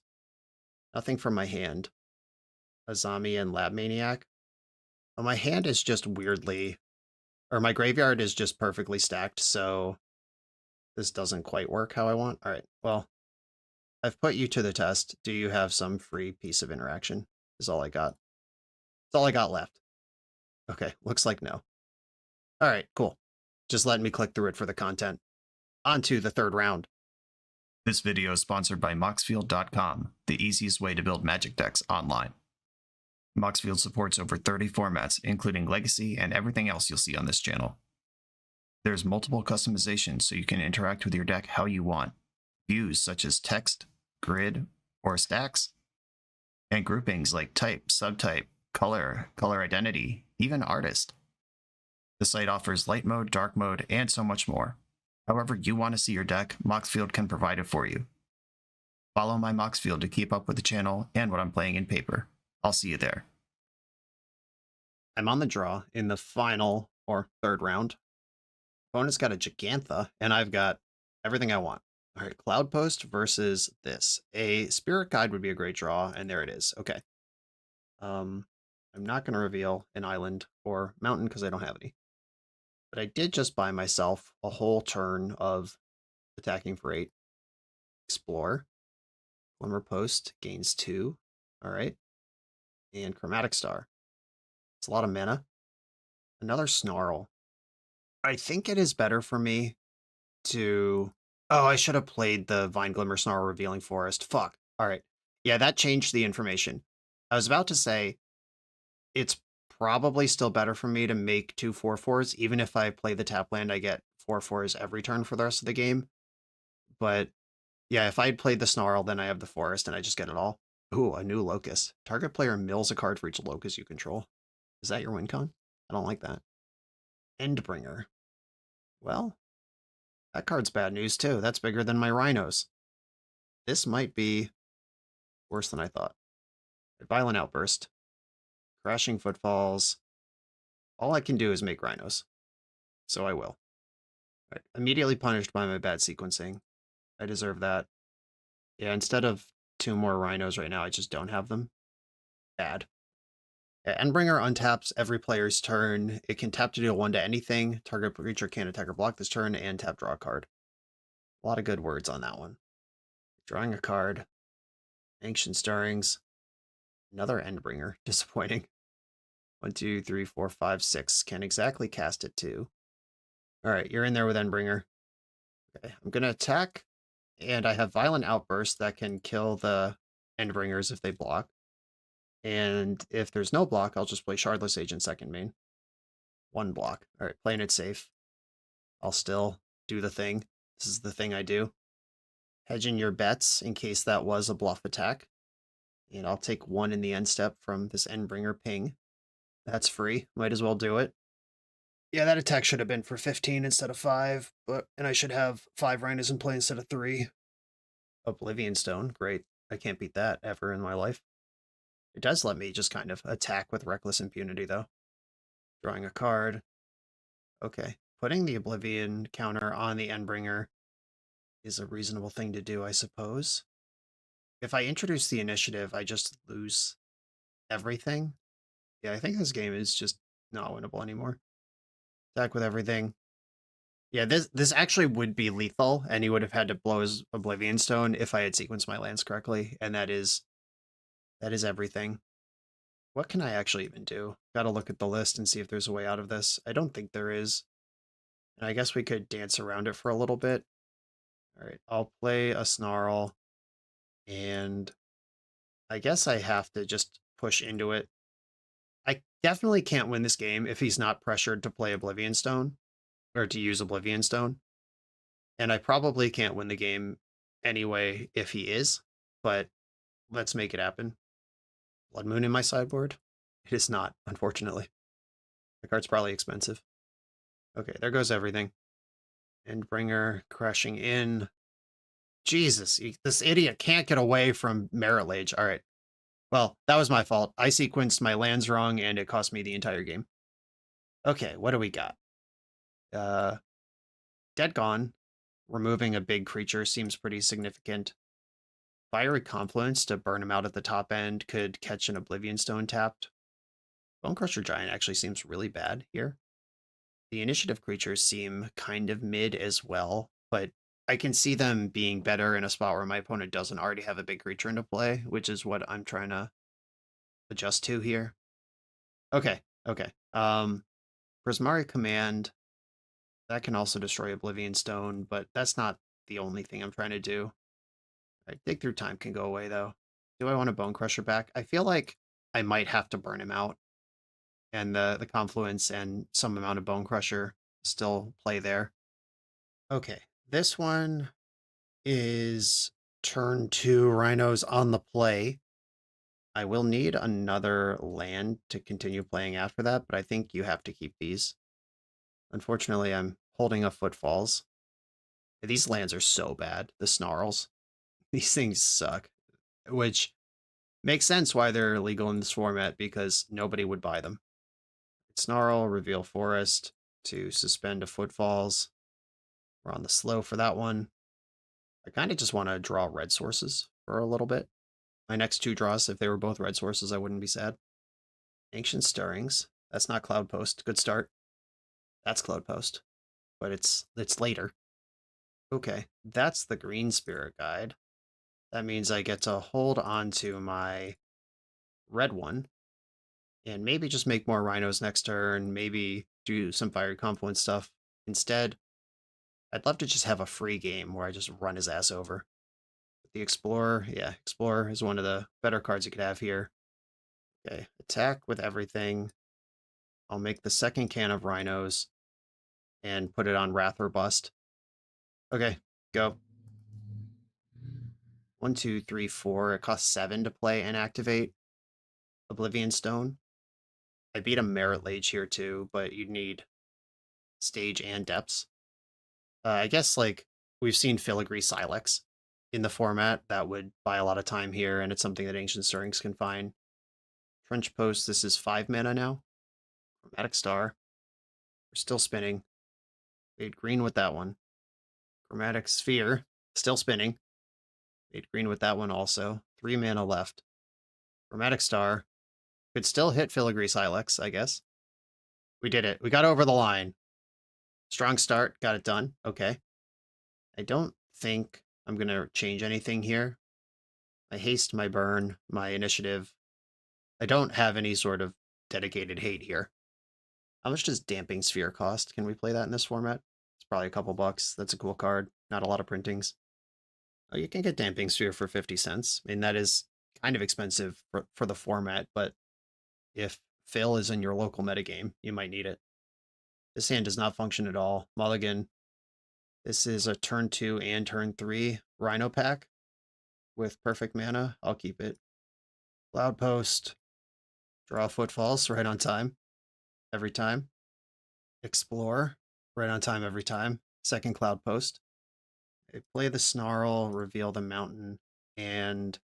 Nothing from my hand. Azami and Lab Maniac. Well, my hand is just weirdly, or my graveyard is just perfectly stacked, so this doesn't quite work how I want. All right, well, I've put you to the test. Do you have some free piece of interaction? Is all I got. That's all I got left. Okay, looks like no. All right, cool. Just letting me click through it for the content. On to the 3rd round. This video is sponsored by Moxfield.com, the easiest way to build Magic decks online. Moxfield supports over 30 formats, including Legacy and everything else you'll see on this channel. There's multiple customizations so you can interact with your deck how you want. Views such as text, grid, or stacks. And groupings like type, subtype, color, color identity, even artist. The site offers light mode, dark mode, and so much more. However you want to see your deck, Moxfield can provide it for you. Follow my Moxfield to keep up with the channel and what I'm playing in paper. I'll see you there. I'm on the draw in the final or third round. Opponent's got a Gigantha, and I've got everything I want. All right, Cloud Post versus this. A Spirit Guide would be a great draw, and there it is. Okay. I'm not going to reveal an island or mountain because I don't have any. But I did just buy myself a whole turn of attacking for 8. Explore. Glimmer Post gains 2. All right. And Chromatic Star. It's a lot of mana. Another Snarl. I think it is better for me to... Oh, I should have played the Vine Glimmer Snarl Revealing Forest. Fuck. All right. Yeah, that changed the information. I was about to say it's probably still better for me to make 2 4/4s. Even if I play the tap land, I get 4/4s every turn for the rest of the game. But yeah, if I had played the Snarl, then I have the Forest and I just get it all. Ooh, a new Locust. Target player mills a card for each Locust you control. Is that your win con? I don't like that. Endbringer. Well, that card's bad news too. That's bigger than my Rhinos. This might be worse than I thought. Violent Outburst. Crashing Footfalls. All I can do is make Rhinos. So I will. Right. Immediately punished by my bad sequencing. I deserve that. Yeah, instead of 2 more Rhinos right now, I just don't have them. Bad. Yeah, Endbringer untaps every player's turn. It can tap to deal 1 to anything. Target creature can't attack or block this turn, and tap draw a card. A lot of good words on that one. Drawing a card. Ancient Stirrings. Another Endbringer. Disappointing. 1, 2, 3, 4, 5, 6. Can't exactly cast it too. Alright, you're in there with Endbringer. Okay, I'm gonna attack, and I have Violent Outburst that can kill the Endbringers if they block. And if there's no block, I'll just play Shardless Agent second main. 1 block. Alright, playing it safe. I'll still do the thing. This is the thing I do. Hedging your bets in case that was a bluff attack. And I'll take 1 in the end step from this Endbringer ping. That's free. Might as well do it. Yeah, that attack should have been for 15 instead of 5, and I should have 5 Rhinos in play instead of 3. Oblivion Stone, great. I can't beat that ever in my life. It does let me just kind of attack with reckless impunity, though. Drawing a card. Okay. Putting the Oblivion counter on the Endbringer is a reasonable thing to do, I suppose. If I introduce the initiative, I just lose everything. Yeah, I think this game is just not winnable anymore. Attack with everything. Yeah, this actually would be lethal, and he would have had to blow his Oblivion Stone if I had sequenced my lands correctly, and that is everything. What can I actually even do? Gotta look at the list and see if there's a way out of this. I don't think there is. And I guess we could dance around it for a little bit. Alright, I'll play a Snarl, and I guess I have to just push into it. I definitely can't win this game if he's not pressured to play Oblivion Stone, or to use Oblivion Stone. And I probably can't win the game anyway if he is, but let's make it happen. Blood Moon in my sideboard? It is not, unfortunately. The card's probably expensive. Okay, there goes everything. Endbringer crashing in. Jesus, this idiot can't get away from Merit Lage. All right. Well, that was my fault. I sequenced my lands wrong, and it cost me the entire game. Okay, what do we got? Dead Gone. Removing a big creature seems pretty significant. Fiery Confluence to burn him out at the top end could catch an Oblivion Stone tapped. Bonecrusher Giant actually seems really bad here. The initiative creatures seem kind of mid as well, but I can see them being better in a spot where my opponent doesn't already have a big creature into play, which is what I'm trying to adjust to here. Okay. Prismari Command, that can also destroy Oblivion Stone, but that's not the only thing I'm trying to do. Right, Dig Through Time can go away, though. Do I want a Bonecrusher back? I feel like I might have to burn him out, and the Confluence and some amount of Bonecrusher still play there. Okay, this one is turn 2 Rhinos on the play. I will need another land to continue playing after that, but I think you have to keep these. Unfortunately, I'm holding up Footfalls. These lands are so bad, the Snarls. These things suck, which makes sense why they're illegal in this format, because nobody would buy them. Snarl, reveal forest to suspend to footfalls. We're on the slow for that one. I kind of just want to draw red sources for a little bit. My next 2 draws, if they were both red sources, I wouldn't be sad. Ancient Stirrings. That's not Cloud Post. Good start. That's Cloud Post. But it's later. Okay, that's the Green Spirit Guide. That means I get to hold on to my red one and maybe just make more rhinos next turn, maybe do some Fiery Confluence stuff. Instead, I'd love to just have a free game where I just run his ass over. The Explorer, yeah, Explorer is one of the better cards you could have here. Okay, attack with everything. I'll make the second can of rhinos and put it on Wrath or Bust. Okay, go. 1, 2, 3, 4. It costs 7 to play and activate Oblivion Stone. I beat a Merit Lage here too, but you'd need Stage and Depths. I guess, like, we've seen Filigree Silex in the format. That would buy a lot of time here, and it's something that Ancient Stirrings can find. Trench Post, this is 5 mana now. Chromatic Star. We're still spinning. Made green with that one. Chromatic Sphere, still spinning. Made green with that one also. 3 mana left. Chromatic Star. Could still hit Filigree Silex, I guess. We did it. We got over the line. Strong start. Got it done. Okay. I don't think I'm going to change anything here. My haste, my burn, my initiative. I don't have any sort of dedicated hate here. How much does Damping Sphere cost? Can we play that in this format? It's probably a couple bucks. That's a cool card. Not a lot of printings. Oh, you can get Damping Sphere for 50 cents. I mean, that is kind of expensive for the format, but if Phil is in your local metagame, you might need it. This hand does not function at all. Mulligan. This is a turn 2 and turn 3 Rhino pack with perfect mana. I'll keep it. Cloud Post. Draw Footfalls right on time. Every time. Explore. Right on time every time. Second Cloud Post. I play the Snarl, reveal the mountain, and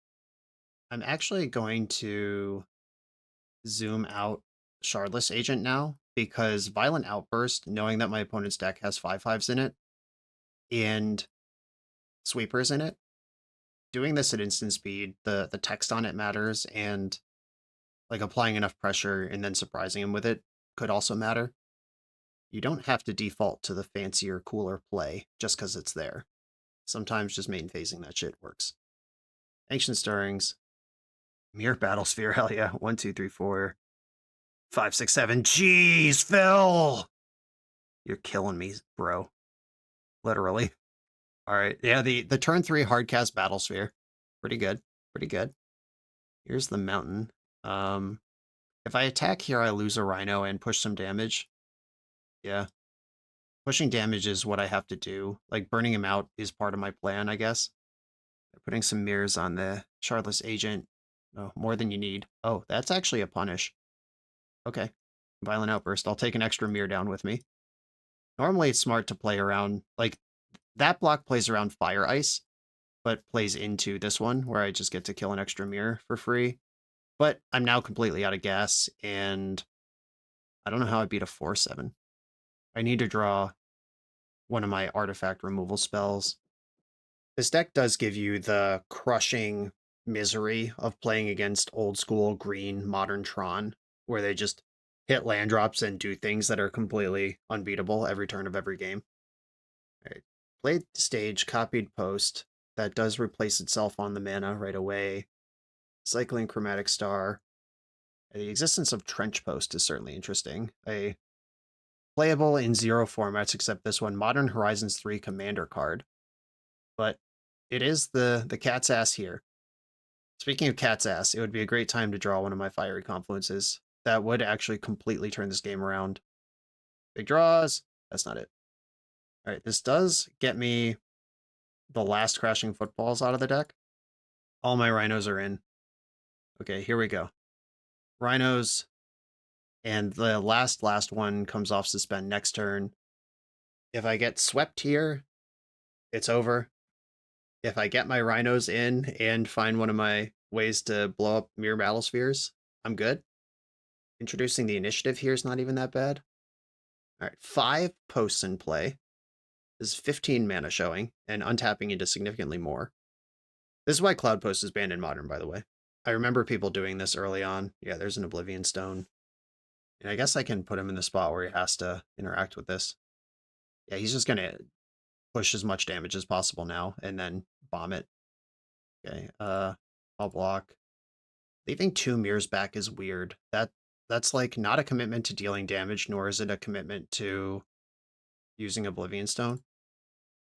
I'm actually going to zoom out Shardless Agent now because Violent Outburst, knowing that my opponent's deck has 5/5s in it and sweepers in it, doing this at instant speed, the text on it matters, and like applying enough pressure and then surprising him with it could also matter. You don't have to default to the fancier, cooler play just because it's there. Sometimes just main phasing that shit works. Ancient Stirrings. Mere Battlesphere, hell yeah. 1, 2, 3, 4, 5, 6, 7. Jeez, Phil! You're killing me, bro. Literally. Alright, yeah, the turn 3 hardcast Battlesphere. Pretty good. Pretty good. Here's the mountain. If I attack here, I lose a rhino and push some damage. Yeah. Pushing damage is what I have to do. Like, burning him out is part of my plan, I guess. Putting some mirrors on the Shardless Agent. Oh, more than you need. Oh, that's actually a punish. Okay. Violent Outburst. I'll take an extra mirror down with me. Normally, it's smart to play around, like, that block plays around Fire Ice, but plays into this one, where I just get to kill an extra mirror for free. But I'm now completely out of gas, and I don't know how I beat a 4/7. I need to draw one of my artifact removal spells. This deck does give you the crushing misery of playing against old school green modern Tron, where they just hit land drops and do things that are completely unbeatable every turn of every game. All right. Played stage, copied post. That does replace itself on the mana right away. Cycling Chromatic Star. The existence of Trench Post is certainly interesting. A playable in 0 formats except this one, Modern Horizons 3 Commander card. But it is the cat's ass here. Speaking of cat's ass, it would be a great time to draw one of my Fiery Confluences. That would actually completely turn this game around. Big draws. That's not it. All right, this does get me the last Crashing Footfalls out of the deck. All my rhinos are in. Okay, here we go. Rhinos, and the last one comes off suspend next turn. If I get swept here, it's over. If I get my rhinos in and find one of my ways to blow up Mere Battlespheres, I'm good. Introducing the initiative here is not even that bad. All right, 5 posts in play. This is 15 mana showing, and untapping into significantly more. This is why Cloud Post is banned in Modern, by the way. I remember people doing this early on. Yeah, there's an Oblivion Stone. And I guess I can put him in the spot where he has to interact with this. Yeah, he's just going to push as much damage as possible now, and then bomb it. Okay, I'll block. Leaving 2 mirrors back is weird. That's like not a commitment to dealing damage, nor is it a commitment to using Oblivion Stone.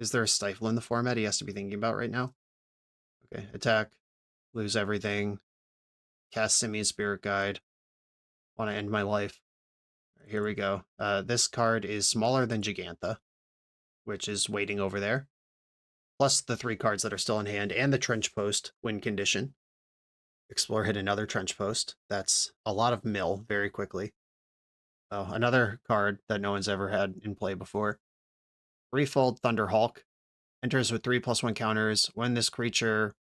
Is there a stifle in the format he has to be thinking about right now? Okay, attack, lose everything, cast Simian Spirit Guide, want to end my life. Right, here we go. This card is smaller than Gigantha, which is waiting over there, plus the 3 cards that are still in hand, and the Trench Post win condition. Explore hit another Trench Post. That's a lot of mill very quickly. Oh, another card that no one's ever had in play before. Threefold Thunderhawk. Enters with 3/+1 counters. When this creature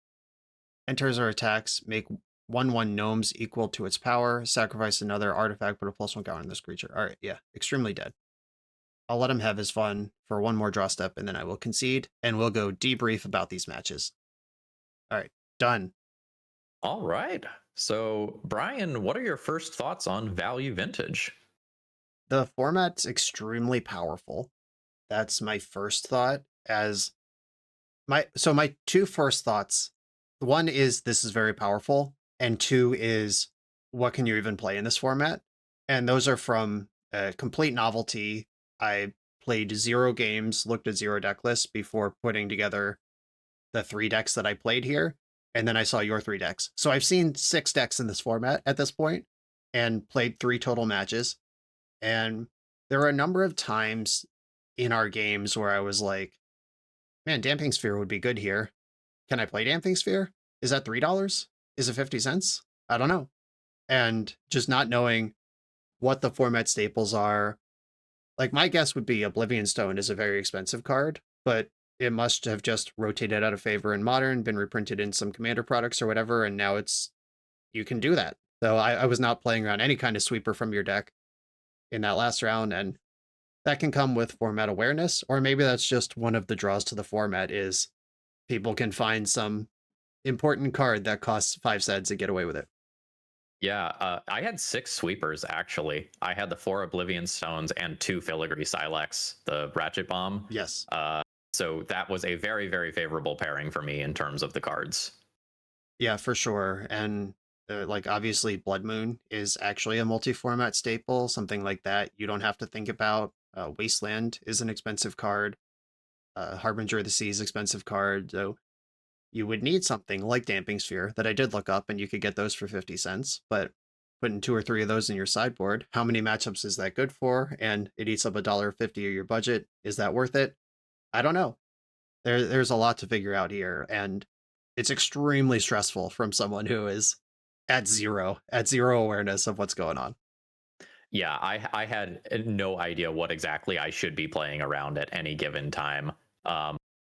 enters or attacks, make 1/1 gnomes equal to its power. Sacrifice another artifact, put a +1 counter on this creature. All right, yeah, extremely dead. I'll let him have his fun for one more draw step, and then I will concede, and we'll go debrief about these matches. All right, done. All right. So, Brian, what are your first thoughts on Value Vintage? The format's extremely powerful. That's my first thought. As my 2 first thoughts. One is this is very powerful, and 2 is what can you even play in this format? And those are from Complete Novelty. I played 0 games, looked at 0 deck lists before putting together the 3 decks that I played here, and then I saw your 3 decks. So I've seen 6 decks in this format at this point, and played 3 total matches. And there are a number of times in our games where I was like, man, Damping Sphere would be good here. Can I play Damping Sphere? Is that $3? Is it 50 cents? I don't know. And just not knowing what the format staples are. Like, my guess would be Oblivion Stone is a very expensive card, but it must have just rotated out of favor in Modern, been reprinted in some Commander products or whatever, and now you can do that. So I was not playing around any kind of sweeper from your deck in that last round, and that can come with format awareness, or maybe that's just one of the draws to the format is people can find some important card that costs 5 cents and get away with it. Yeah, I had 6 sweepers, actually. I had the 4 Oblivion Stones and 2 Filigree Silex, the Ratchet Bomb. Yes. So that was a very, very favorable pairing for me in terms of the cards. Yeah, for sure. And like, obviously, Blood Moon is actually a multi-format staple, something like that you don't have to think about. Wasteland is an expensive card. Harbinger of the Sea is an expensive card. So you would need something like Damping Sphere that I did look up, and you could get those for 50 cents. But putting 2 or 3 of those in your sideboard, how many matchups is that good for? And it eats up $1.50 of your budget. Is that worth it? I don't know. There's a lot to figure out here, and it's extremely stressful from someone who is at zero awareness of what's going on. Yeah, I had no idea what exactly I should be playing around at any given time.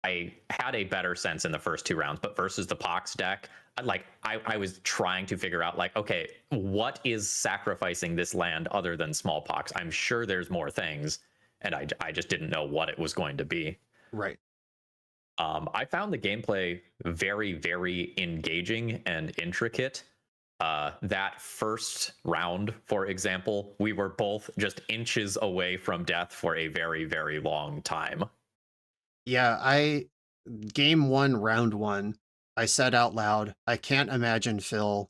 I had a better sense in the first 2 rounds, but versus the Pox deck, like I was trying to figure out, like, okay, what is sacrificing this land other than Smallpox? I'm sure there's more things, and I just didn't know what it was going to be. Right. I found the gameplay very, very engaging and intricate. That first round, for example, we were both just inches away from death for a very, very long time. Yeah, game 1, round 1, I said out loud, I can't imagine Phil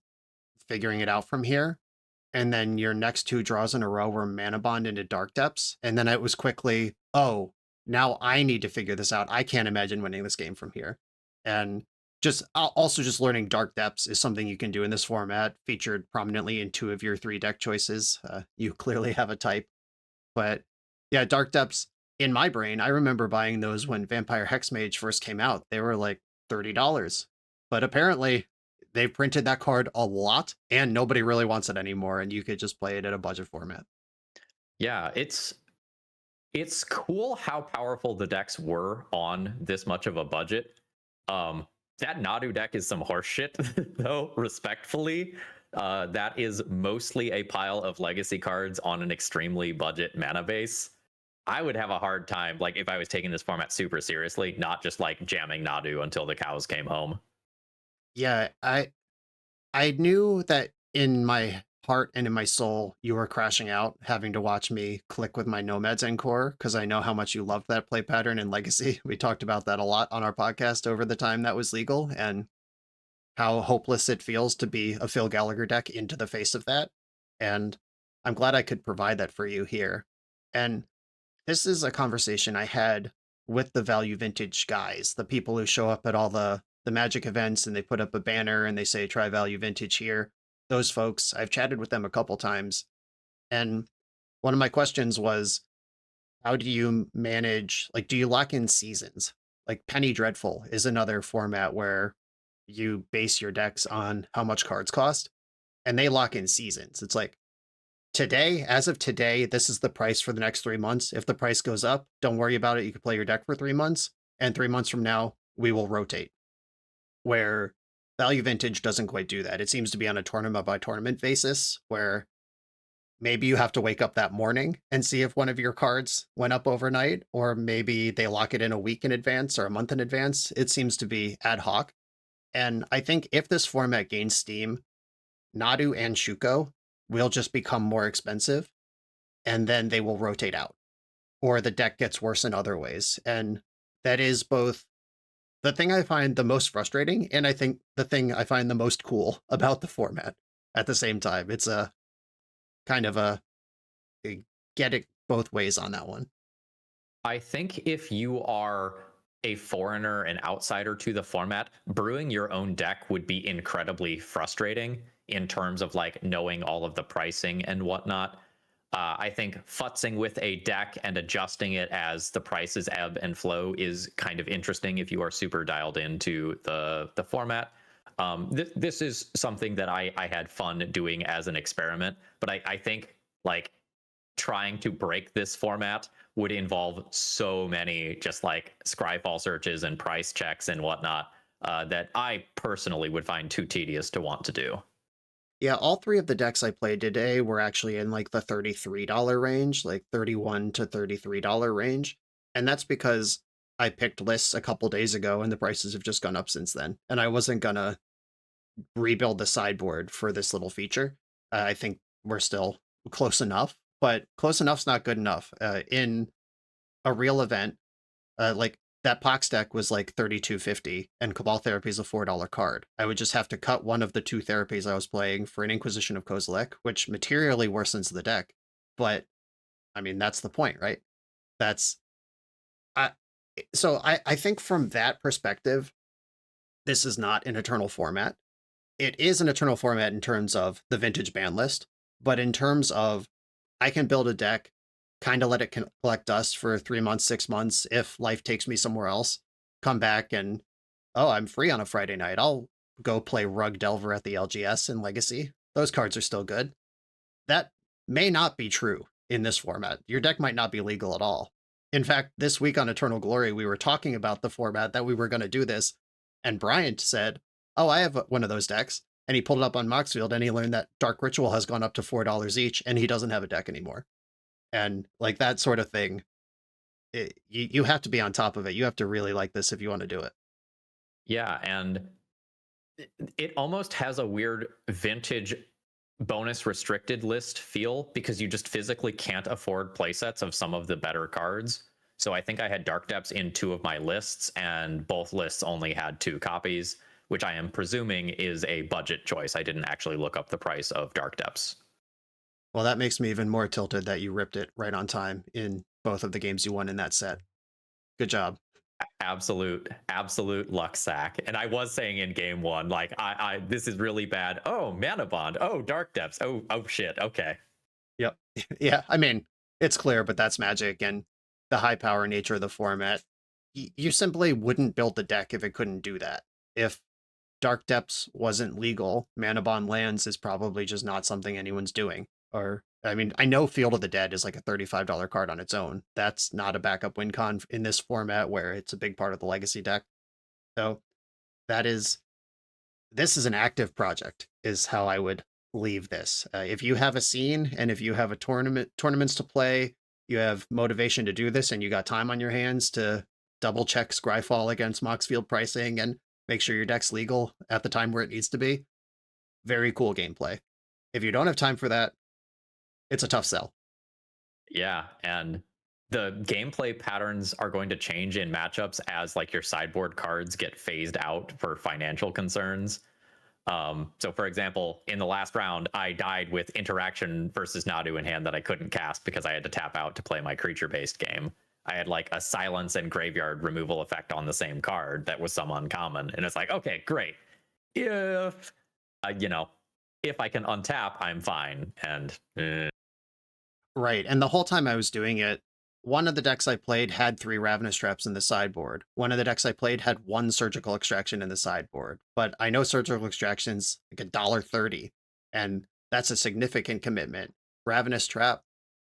figuring it out from here. And then your next 2 draws in a row were Mana Bond into Dark Depths. And then it was quickly, oh, now I need to figure this out. I can't imagine winning this game from here. And also just learning Dark Depths is something you can do in this format, featured prominently in 2 of your 3 deck choices. You clearly have a type. But yeah, Dark Depths, in my brain, I remember buying those when Vampire Hexmage first came out. They were like $30. But apparently they've printed that card a lot, and nobody really wants it anymore, and you could just play it in a budget format. Yeah, it's cool how powerful the decks were on this much of a budget. That Nadu deck is some horseshit, though, respectfully. That is mostly a pile of legacy cards on an extremely budget mana base. I would have a hard time, like, if I was taking this format super seriously, not just like jamming Nadu until the cows came home. Yeah, I knew that in my heart and in my soul you were crashing out having to watch me click with my Nomads Encore because I know how much you loved that play pattern in Legacy. We talked about that a lot on our podcast over the time that was legal and how hopeless it feels to be a Phil Gallagher deck into the face of that. And I'm glad I could provide that for you here. And this is a conversation I had with the Value Vintage guys, the people who show up at all the Magic events and they put up a banner and they say try Value Vintage here. Those folks, I've chatted with them a couple times. And one of my questions was, how do you manage, like, do you lock in seasons? Like Penny Dreadful is another format where you base your decks on how much cards cost and they lock in seasons. It's like, today, as of today, this is the price for the next 3 months. If the price goes up, don't worry about it. You can play your deck for 3 months. And 3 months from now, we will rotate. Where Value Vintage doesn't quite do that. It seems to be on a tournament by tournament basis where maybe you have to wake up that morning and see if one of your cards went up overnight, or maybe they lock it in a week in advance or a month in advance. It seems to be ad hoc. And I think if this format gains steam, Nadu and Shuko will just become more expensive and then they will rotate out, or the deck gets worse in other ways. And that is both the thing I find the most frustrating and I think the thing I find the most cool about the format at the same time. It's a kind of a get it both ways on that one. I think if you are a foreigner, an outsider to the format, brewing your own deck would be incredibly frustrating in terms of like knowing all of the pricing and whatnot. I think futzing with a deck and adjusting it as the prices ebb and flow is kind of interesting if you are super dialed into the format. This is something that I had fun doing as an experiment, but I think like trying to break this format would involve so many just like Scryfall searches and price checks and whatnot that I personally would find too tedious to want to do. Yeah, all three of the decks I played today were actually in like the $33 range, like $31 to $33 range. And that's because I picked lists a couple days ago and the prices have just gone up since then. And I wasn't going to rebuild the sideboard for this little feature. I think we're still close enough, but close enough's not good enough. In a real event, like that Pox deck was like $32.50, and Cabal Therapy is a $4 card. I would just have to cut one of the two therapies I was playing for an Inquisition of Kozilek, which materially worsens the deck. But I mean, that's the point, right? That's I. So I think from that perspective, this is not an eternal format. It is an eternal format in terms of the vintage ban list, but in terms of I can build a deck, kind of let it collect dust for 3 months, 6 months. If life takes me somewhere else, come back and, oh, I'm free on a Friday night. I'll go play Rug Delver at the LGS in Legacy. Those cards are still good. That may not be true in this format. Your deck might not be legal at all. In fact, this week on Eternal Glory, we were talking about the format that we were going to do this, and Bryant said, oh, I have one of those decks. And he pulled it up on Moxfield and he learned that Dark Ritual has gone up to $4 each and he doesn't have a deck anymore. And like that sort of thing, you have to be on top of it. You have to really like this if you want to do it. Yeah, and it almost has a weird vintage bonus restricted list feel because you just physically can't afford playsets of some of the better cards. So I think I had Dark Depths in two of my lists, and both lists only had 2 copies, which I am presuming is a budget choice. I didn't actually look up the price of Dark Depths. Well, that makes me even more tilted that you ripped it right on time in both of the games you won in that set. Good job. Absolute luck sack. And I was saying in game 1, like I this is really bad. Oh, Mana Bond. Oh, Dark Depths. Oh shit. Okay. Yep. Yeah, I mean, it's clear, but that's Magic and the high power nature of the format. You simply wouldn't build the deck if it couldn't do that. If Dark Depths wasn't legal, Mana Bond lands is probably just not something anyone's doing. Or, I mean, I know Field of the Dead is like a $35 card on its own. That's not a backup win con in this format where it's a big part of the legacy deck. So this is an active project, is how I would leave this. If you have a scene and if you have a tournaments to play, you have motivation to do this, and you got time on your hands to double check Scryfall against Moxfield pricing and make sure your deck's legal at the time where it needs to be. Very cool gameplay. If you don't have time for that, it's a tough sell. Yeah, and the gameplay patterns are going to change in matchups as like your sideboard cards get phased out for financial concerns. So for example, in the last round, I died with Interaction versus Nadu in hand that I couldn't cast because I had to tap out to play my creature-based game. I had like a Silence and Graveyard removal effect on the same card that was some uncommon, and it's like, okay, great. If if I can untap, I'm fine. And Right, and the whole time I was doing it, one of the decks I played had 3 Ravenous Traps in the sideboard. One of the decks I played had 1 Surgical Extraction in the sideboard. But I know Surgical Extraction's like $1.30, and that's a significant commitment. Ravenous Trap,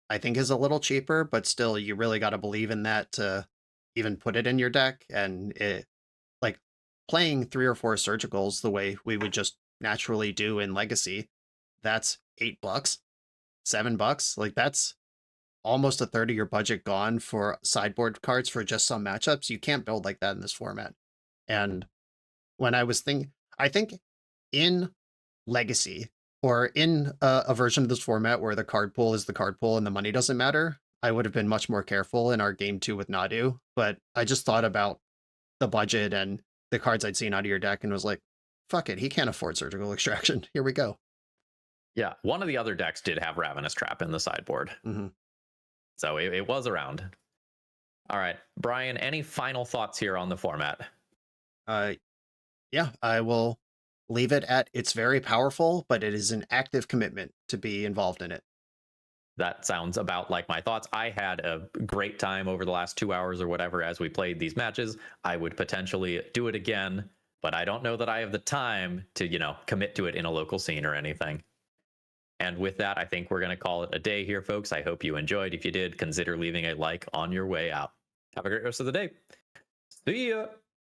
I think, is a little cheaper, but still, you really got to believe in that to even put it in your deck. And it, like, playing 3 or 4 Surgicals the way we would just naturally do in Legacy, that's $8, $7. Like, that's almost a third of your budget gone for sideboard cards for just some matchups. You can't build like that in this format. And when I was thinking, I think in Legacy or in a version of this format where the card pool is the card pool and the money doesn't matter, I would have been much more careful in our game 2 with Nadu. But I just thought about the budget and the cards I'd seen out of your deck and was like, fuck it, he can't afford Surgical Extraction. Here we go. yeah, one of the other decks did have Ravenous Trap in the sideboard. Mm-hmm. So it was around. All right, Brian, any final thoughts here on the format? Yeah, I will leave it at it's very powerful, but it is an active commitment to be involved in it. That sounds about like my thoughts. I had a great time over the last 2 hours or whatever as we played these matches. I would potentially do it again, but I don't know that I have the time to, commit to it in a local scene or anything. And with that, I think we're going to call it a day here, folks. I hope you enjoyed. If you did, consider leaving a like on your way out. Have a great rest of the day. See ya.